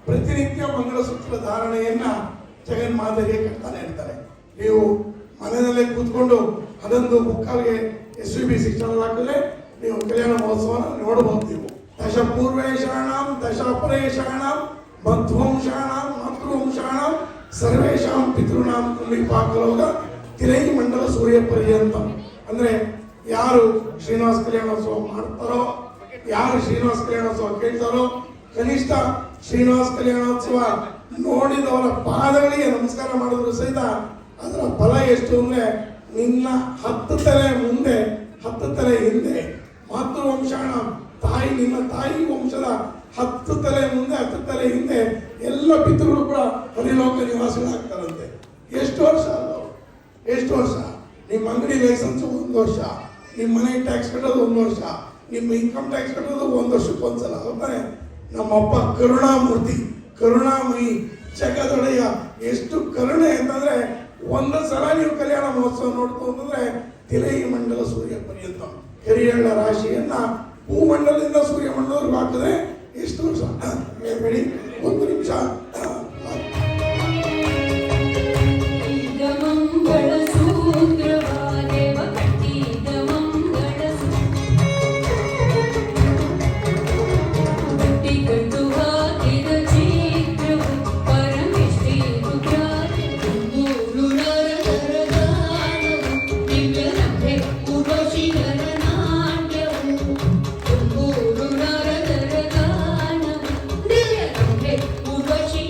ಪ್ರತಿನಿತ್ಯ ಮಂಗಳಸೂತ್ರ ಧಾರಣೆಯನ್ನ ಜಗನ್ಮಾತೆಗೆ ಕಟ್ತಾನೆ ಇರ್ತಾರೆ. ನೀವು ಮನೆಯಲ್ಲೇ ಕೂತ್ಕೊಂಡು ಅದೊಂದು ಬುಕ್ಕಲ್ಗೆ SVB ಶಿಕ್ಷಣ ಹಾಕಿದ್ರೆ ನೀವು ಕಲ್ಯಾಣ ಮಹೋತ್ಸವ ನೋಡಬಹುದು. ನೀವು ದಶಪೂರ್ವೇಶಾಣಂ ದಶಪರೇಶಾಣಂ ಮಧ್ವಂಶಾಣಂ ಮಾತೃವಂಶಾಣಂ ಸರ್ವೇಶಾಂ ಪಿತೃಣಾಂ ಕುಂಭಿಪಾಕಲೋಗ ತಿರೈ ಮಂಡಲ ಸೂರ್ಯ ಪರ್ಯಂತ. ಅಂದ್ರೆ ಯಾರು ಶ್ರೀನಿವಾಸ ಕಲ್ಯಾಣೋತ್ಸವ ಮಾಡ್ತಾರೋ, ಯಾರು ಶ್ರೀನಿವಾಸ ಕಲ್ಯಾಣೋತ್ಸವ ಕೇಳ್ತಾರೋ, ಕನಿಷ್ಠ ಶ್ರೀನಿವಾಸ ಕಲ್ಯಾಣೋತ್ಸವ ನೋಡಿದವರ ಪಾದಗಳಿಗೆ ನಮಸ್ಕಾರ ಮಾಡಿದ್ರು ಸಹಿತ ಅದರ ಫಲ ಎಷ್ಟು ಅಂದ್ರೆ ನಿನ್ನ 10 ತಲೆ ಮುಂದೆ 10 ತಲೆ ಹಿಂದೆ ಮಾತೃವಂಶಾಣ ತಾಯಿ, ನಿನ್ನ ತಾಯಿ ವಂಶದ 10 ತಲೆ ಮುಂದೆ 10 ತಲೆ ಹಿಂದೆ ಎಲ್ಲ ಪಿತೃಗಳು ಕೂಡ ಹರಿಲೋಕ ನಿವಾಸಿಗಳಾಗ್ತಾರಂತೆ. ಎಷ್ಟು ವರ್ಷ ಅಲ್ಲೋ, ಎಷ್ಟು ವರ್ಷ? ನಿಮ್ಮ ಅಂಗಡಿ ಲೈಸೆನ್ಸ್ 1 ವರ್ಷ, ನಿಮ್ಮ ಮನೆ ಟ್ಯಾಕ್ಸ್ ಕಟ್ಟೋದು 1 ವರ್ಷ, ನಿಮ್ಮ ಇನ್ಕಮ್ ಟ್ಯಾಕ್ಸ್ ಕಟ್ಟೋದು 1 ವರ್ಷಕ್ಕೆ ಒಂದ್ಸಲ. ಹೋಗ್ತಾನೆ ನಮ್ಮಪ್ಪ ಕರುಣಾಮೂರ್ತಿ, ಕರುಣಾಮಯಿ, ಜಗದೊಡೆಯ. ಎಷ್ಟು ಕರುಣೆ ಅಂತಂದ್ರೆ 1 ಸಲ ನೀವು ಕಲ್ಯಾಣ ಮಹೋತ್ಸವ ನೋಡ್ತು ಅಂತಂದ್ರೆ ತಿಲೈ ಮಂಡಲ ಸೂರ್ಯ ಪರ್ಯಂತ ಕರಿಯಳ್ಳ ರಾಶಿಯನ್ನ ಭೂಮಂಡಲದಿಂದ ಸೂರ್ಯಮಂಡಲವರೆಗೂ ಆಗ್ತದೆ. ಎಷ್ಟು ವರ್ಷ ಹೇಳ್ಬೇಡಿ, 1 ನಿಮಿಷ. ಮಂಗಳ ಸೂತ್ರವಾದೇವ ಕಟ್ಟಿದ ಮಂಗಳ ಗಟ್ಟಿ ಕಟ್ಟು ಹಾಕಿದ ಚಿತ್ರವು ಪರಮೇಶ್ವರಿ ಮೂರು ನರದರ ಗಾನವು ದಿವ್ಯರಂಭೆ ಉರ್ವಶಿಗರ ನಾಟ್ಯವು ಮೂರು ನರದರ ಗಾನವು ದಿವ್ಯರಂಭೆ ಉರ್ವಶಿ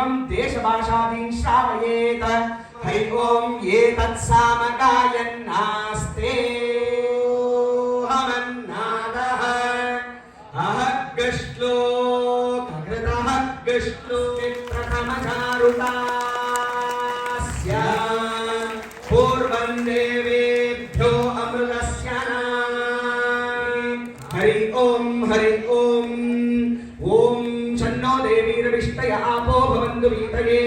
एवं देशभाषादीन् श्रावयेत् हरि ओम एतत् सामगायन्नास्ते हमन्नादः अहग्श्लोककृतः गश्लो प्रथमचारुतास्य पूर्वं देवेभ्यो अमृतस्य हरि ओम ओम शन्नो देवीर्विष्टय आपो भवन्तु वीतये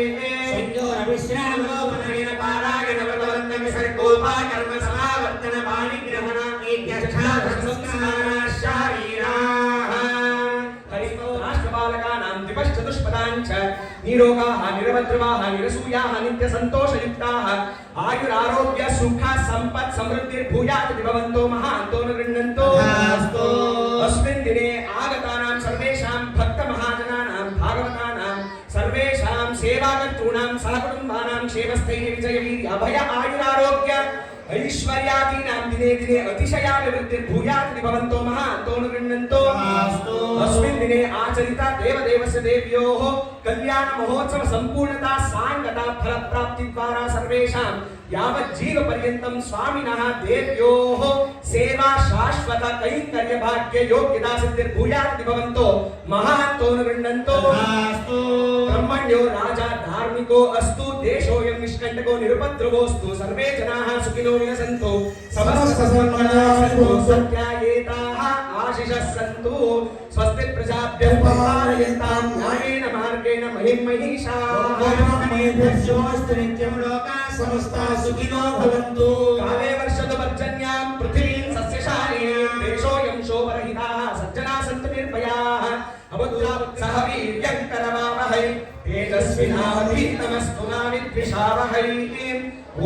संयोरविश्रामो वनयन पारायण भगवन्तं सर्गोपा कर्म समावर्तन पाणिग्रहण एकष्ठा संस्काराशारीराः हरि ओम राष्ट्रपालकानां दिवश्चतुष्पदाञ्च निरोगाः निरवद्रवाः निरसूयाः नित्यसन्तोषयुक्ताः आयुरारोग्य सुख सम्पत् समृद्धिर्भूयात् भवन्तो महान्तो न गृह्णन्तो तथास्तु। अस्मिन् दिने आगतानां सर्वेषां भक्तमहाजनानां भागवतानां सर्वेषां सेवाकर्तॄणां सहकुटुम्बानां क्षेमस्थैर्य विजयवीर्य अभय आयुरारोग्य ऐश्वर्यादीनां दिने दिने अतिशयाभिवृद्धिर्भूयात् भवन्तो महान्तो न गृह्णन्तो तथास्तु। अस्मिन् दिने आचरिता देवदेवस्य देव्योः कल्याण महोत्सव सम्पूर्णता सांगता फलप्राप्ति द्वारा सर्वेषां यावत् जीवपर्यन्तं स्वामिनः देव्योः सेवा शाश्वत कैङ्कर्य भाग्य योग्यता सिद्धिर्भूयात् भवन्तो महान्तो न गृह्णन्तो तथास्तु। ब्रह्मण्यो राजा धार्मिको अस्तु देशोऽयं निष्कण्टको निरुपद्रवोऽस्तु सर्वे जनाः सुखिनो विलसन्तु समस्त सन्मङ्गलानि भवन्तु सत्यायेताः आशिषः सन्तु स्वस्ति प्रजाभ्यः परिपालयन्तां न्यायेन मार्गेण महिषाः महेभ्यश्चोऽस्तु नित्यं लोकाः समस्ताः सुखिनो भवन्तु काले वर्षतु पर्जन्यां पृथिवीं सस्यशालिनीं देशोऽयं शोभरहिताः सज्जनाः सन्तु निर्भयाः अवतु सह वीर्यं करवावहै तेजस्विनावधीतमस्तु मा विद्विषावहै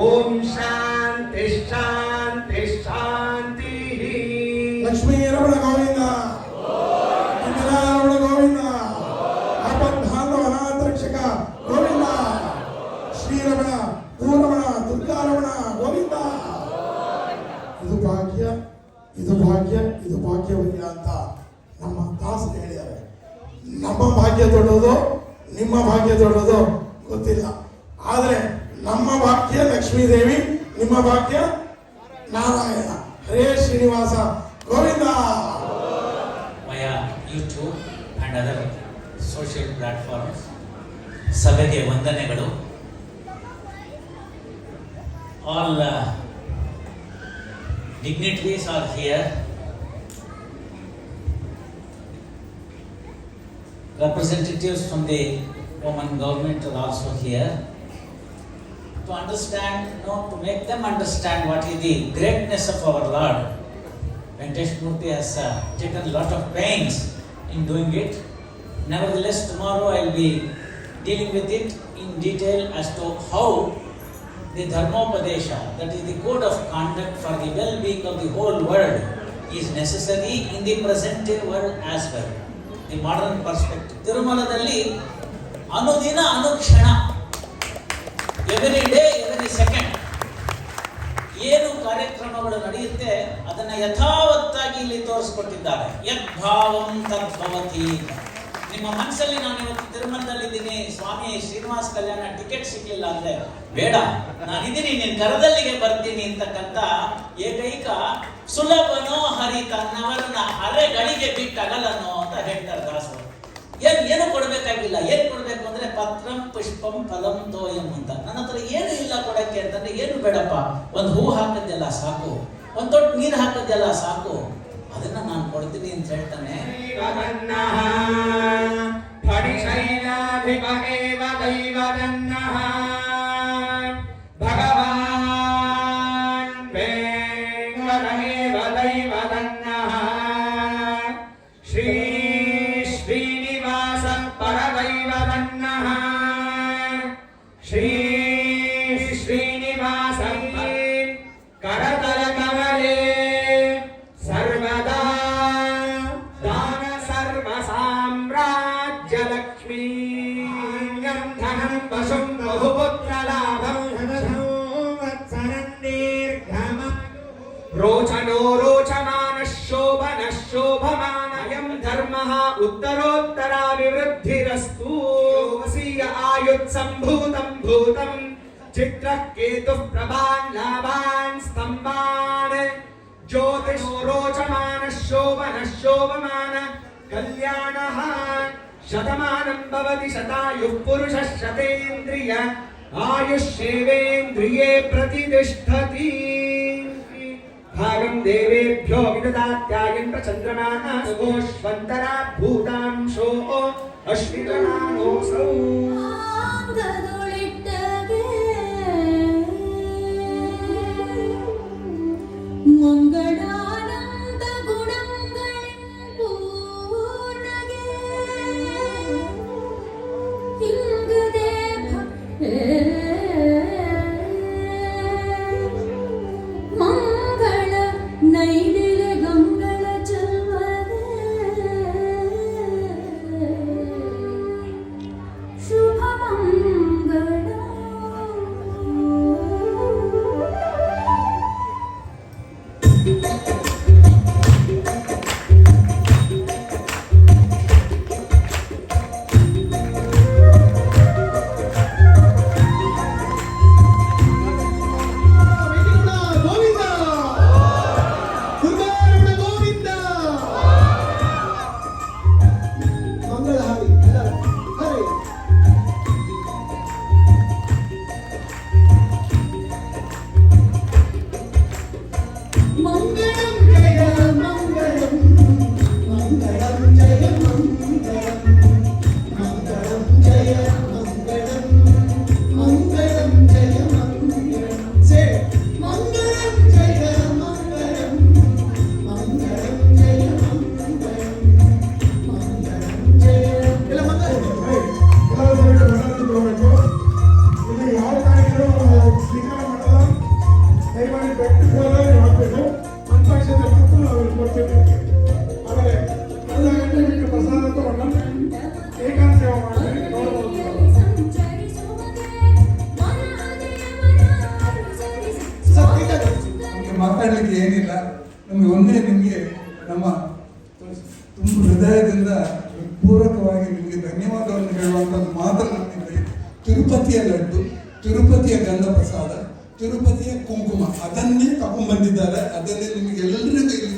ॐ शान्ति शान्ति शान्तिः लक्ष्मी रमण गोविंद रमण गोविंद आपद्बांधव अनाथ रक्षक गोविंद ಶ್ರೀರಮಣ ಭೂರಮಣ ದುರ್ಗಾರಮಣ ಗೋವಿಂದ ಇದು ಭಾಗ್ಯ ಇದು ಭಾಗ್ಯ ಇದು ಭಾಗ್ಯವಯ್ಯ ಅಂತ ನಮ್ಮ ದಾಸರು ಹೇಳಿದ್ದಾರೆ. ನಮ್ಮ ಭಾಗ್ಯ ದೊಡ್ಡದು ನಿಮ್ಮ ಭಾಗ್ಯ ದೊಡ್ಡದು ಗೊತ್ತಿಲ್ಲ, ಆದರೆ ನಮ್ಮ ಭಾಗ್ಯ ಲಕ್ಷ್ಮೀದೇವಿ, ನಿಮ್ಮ ಭಾಗ್ಯ ನಾರಾಯಣ. ಹರೇ Srinivasa Govinda. via YouTube and other social platforms. ಸಭೆಗೆ ವಂದನೆಗಳು. All dignitaries are here. Representatives from the Oman government are also here to understand, to make them understand what is the greatness of our Lord. Venkatesh Murthy has taken a lot of pains in doing it. Nevertheless, tomorrow I will be dealing with it in detail as to how the Dharmopadesha, that is the code of conduct for the well-being of the whole world, is necessary in the present day world as well. The modern perspective. Tirumaladalli anudina anukshana, every day, every second, ಏನು ಕಾರ್ಯಕ್ರಮಗಳು ನಡೆಯುತ್ತೆ ಅದನ್ನ ಯಥಾವತ್ತಾಗಿ ಇಲ್ಲಿ ತೋರಿಸ್ಕೊಟ್ಟಿದ್ದಾರೆ. ಯದ್ಭಾವಂ ತದ್ಭವತಿ. ನಿಮ್ಮ ಮನಸ್ಸಲ್ಲಿ ನಾನು ಇವತ್ತು ತಿರುಮಲದಲ್ಲಿದ್ದೀನಿ, ಸ್ವಾಮಿ ಶ್ರೀನಿವಾಸ ಕಲ್ಯಾಣ ಟಿಕೆಟ್ ಸಿಗ್ಲಿಲ್ಲ ಅಂದ್ರೆ ಬೇಡ, ನಾನಿದ್ದೀನಿ, ನಿನ್ನ ಕರದಲ್ಲಿಗೆ ಬರ್ತೀನಿ ಅಂತಕ್ಕಂಥ ಏಕೈಕ ಸುಲಭನೋ ಹರಿ ತನ್ನವರನ್ನ ಅರೆಗಳಿಗೆ ಬಿಟ್ಟಗಲನೋ ಅಂತ ಹೇಳ್ತಾರೆ ದಾಸರು. ಏನು ಕೊಡ್ಬೇಕಾಗಿಲ್ಲ. ಏನ್ ಕೊಡ್ಬೇಕು ಅಂದ್ರೆ ಪತ್ರಂ ಪುಷ್ಪಂ ಫಲಂ ತೋಯಂ ಅಂತ. ನನ್ನ ಹತ್ರ ಏನು ಇಲ್ಲ ಕೊಡಕ್ಕೆ ಅಂತಂದ್ರೆ ಏನು ಬೇಡಪ್ಪ, ಒಂದು ಹೂ ಹಾಕದ್ದೆಲ್ಲ ಸಾಕು, ಒಂದು ದೊಡ್ಡ ನೀರು ಹಾಕದ್ದೆಲ್ಲ ಸಾಕು, ಅದನ್ನ ನಾನು ಕೊಡ್ತೀನಿ ಅಂತ ಹೇಳ್ತಾನೆ. ಭಗವಾನ್ ವೇಂಕಟೇವ ದೈವದನ್ನಃ ಶ್ರೀ ಶ್ರೀನಿವಾಸ ಪರದೈವದನ್ನಃ ಶ್ರೀ ಶ್ರೀನಿವಾಸ ಕರತಲ ಕಮಲೇ ಸರ್ವದಾ ದಾನ ಸರ್ವ ಸಾಮ್ರಾಜ್ಯ ಲಕ್ಷ್ಮೀ ಧನಂ ಪಶುಂ ಬಹುಪುತ್ರ ಲಾಭಂ रोचनो रोचमान शोभन शोभमान अयं धर्मः उत्तरोत्तराभिवृद्धिरस्तु वसीय आयुत्सम्भूतं भूतं चित्रः केतुः प्रभान् लाभान् स्तम्भान् ज्योतिषो रोचमानः शोभनः शोभमान कल्याणः शतमानं भवति शतायुः पुरुषः शतेन्द्रिय आयुष्येवेन्द्रिये प्रतिष्ठति भागं देवेभ्यो विददात्यायन् प्रचन्द्रमाः सुगोष्वन्तरा भूतांशो अश्विनानोऽसौ ಆಂಗದೊಳಿಟ್ಟಗೆ ಮಂಗಳಾನಂದ ಗುಣಗಳಿಂಪೂರ್ಣಗೆ ಹಿಂಗದೆ ಮಂಗಳ ನೈಲಿಲ ಗಂಗಳ ಚಲ್ವದೆ ಶುಭ ಮಂಗಳ ಗೋವಿಂದ ದುರ್ಗಾರಮಣ ಗೋವಿಂದ ಮಂಗಳ ಹಾಡಿ ಎಲ್ಲರ ಹರೇ ಮಂಗಳಂ ಜಯ ಮಂಗಳಂ ಮಂಗಳಂ ಜಯ ಮಂಗಳಂ ಮಂಗಳಂ ಜಯ ಮಂಗಳಂ ಮಂಗಳಂ ಜಯ ಮಂಗಳಂ ಸೇ ಮಂಗಳಂ ಜಯ ಮಂಗಳಂ ಮಂಗಳಂ ಜಯ ಮಂಗಳಂ ಮಂಗಳಂ ಜಯ ಎಲ್ಲ ಮಂಗಳ ಇಲ್ಲಿ ಯಾವ ಕಾರ್ಯಕ್ರಮ ಸ್ವೀಕಾರ ಮಾಡಲ್ಲ ದಯಮಾಡಿ ಬೆಟ್ಟಕ್ಕೆ ಹೋದ್ರೆ ಹಾಕಬೇಕು ಅಂತಾಕ್ಷತೆ ಮತ್ತು ನಾವು ಇಲ್ಲಿ ಕೊಡ್ತೇವೆ ಆಮೇಲೆ ಅರ್ಧ ಗಂಟೆ ಬಿಟ್ಟು ಪ್ರಸಾದ ತಗೊಂಡು ಏಕಾಂತ ಸೇವೆ ಮಾಡ್ತೀವಿ ನೋಡ್ಬೋದು ನಮಗೆ ಮಾತಾಡಲಿಕ್ಕೆ ಏನಿಲ್ಲ. ನಮಗೆ ಒಂದೇ ನಿಮಗೆ ನಮ್ಮ ತುಂಬ ಹೃದಯದಿಂದ ಪೂರಕವಾಗಿ ನಿಮಗೆ ಧನ್ಯವಾದವನ್ನು ಹೇಳುವಂಥದ್ದು ಮಾತ್ರ ನಮ್ಮಿಂದ. ತಿರುಪತಿಯ ಲಡ್ಡು, ತಿರುಪತಿಯ ಗಂಧ ಪ್ರಸಾದ, ತಿರುಪತಿಯ ಕುಂಕುಮ ಅದನ್ನೇ ತಗೊಂಡ್ಬಂದಿದ್ದಾರೆ. ಅದನ್ನೇ ನಿಮಗೆ ಎಲ್ಲರಿಗೂ ಇಲ್ಲಿ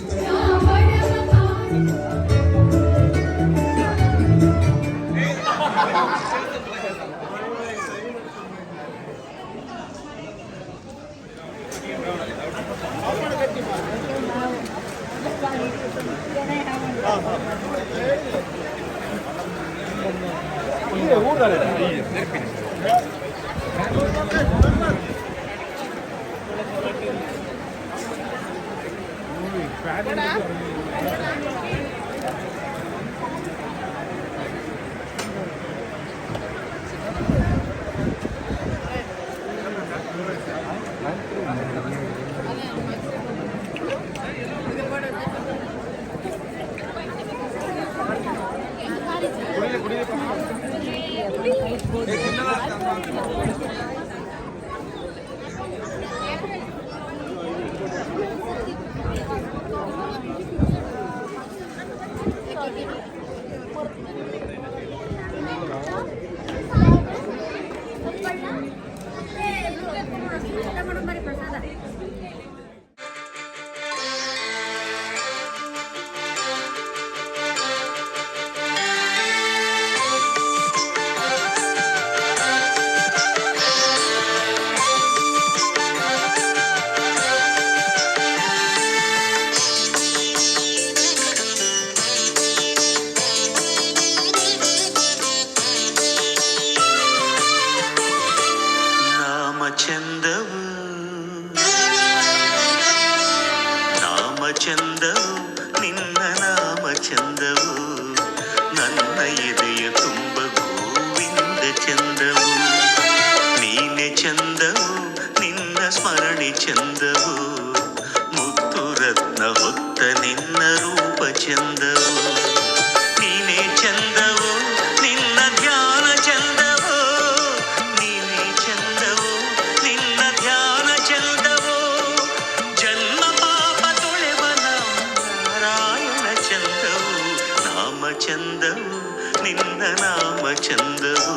ಚಂದವು ನಿನ್ನ ನಾಮ ಚಂದವು ನನ್ನ ಎದೆಯ ತುಂಬ ಗೋವಿಂದ ಚಂದವು ನೀನೆ ಚಂದವು ನಿನ್ನ ಸ್ಮರಣೆ ಚಂದವು ಮುತ್ತು ರತ್ನ ಹೊತ್ತ ನಿನ್ನ ರೂಪ ಚಂದವು ನೀನೆ ಚಂದವು ನಿನ್ನ ಧ್ಯಾನ ಚಂದವು ನೀನೆ ಚಂದವು ನಿನ್ನ ಧ್ಯಾನ ಚಂದವು ಜನ್ಮ ಪಾಪ ತೊಳೆವನ ನಾರಾಯಣ ಚಂದವು ನಾಮ ಚಂದವು ನಿನ್ನ ನಾಮ ಚಂದವು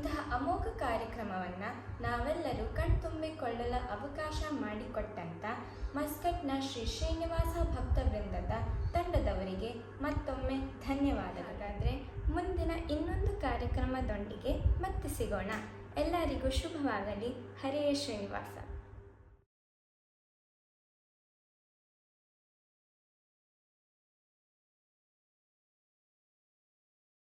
ಇಂತಹ ಅಮೋಘ ಕಾರ್ಯಕ್ರಮವನ್ನು ನಾವೆಲ್ಲರೂ ಕಣ್ತುಂಬಿಕೊಳ್ಳಲು ಅವಕಾಶ ಮಾಡಿಕೊಟ್ಟಂಥ ಮಸ್ಕಟ್ನ ಶ್ರೀ ಶ್ರೀನಿವಾಸ ಭಕ್ತವೃಂದದ ತಂಡದವರಿಗೆ ಮತ್ತೊಮ್ಮೆ ಧನ್ಯವಾದಗಳಾದರೆ ಮುಂದಿನ ಇನ್ನೊಂದು ಕಾರ್ಯಕ್ರಮದೊಂದಿಗೆ ಮತ್ತೆ ಸಿಗೋಣ. ಎಲ್ಲರಿಗೂ ಶುಭವಾಗಲಿ. ಹರೇ ಶ್ರೀನಿವಾಸ.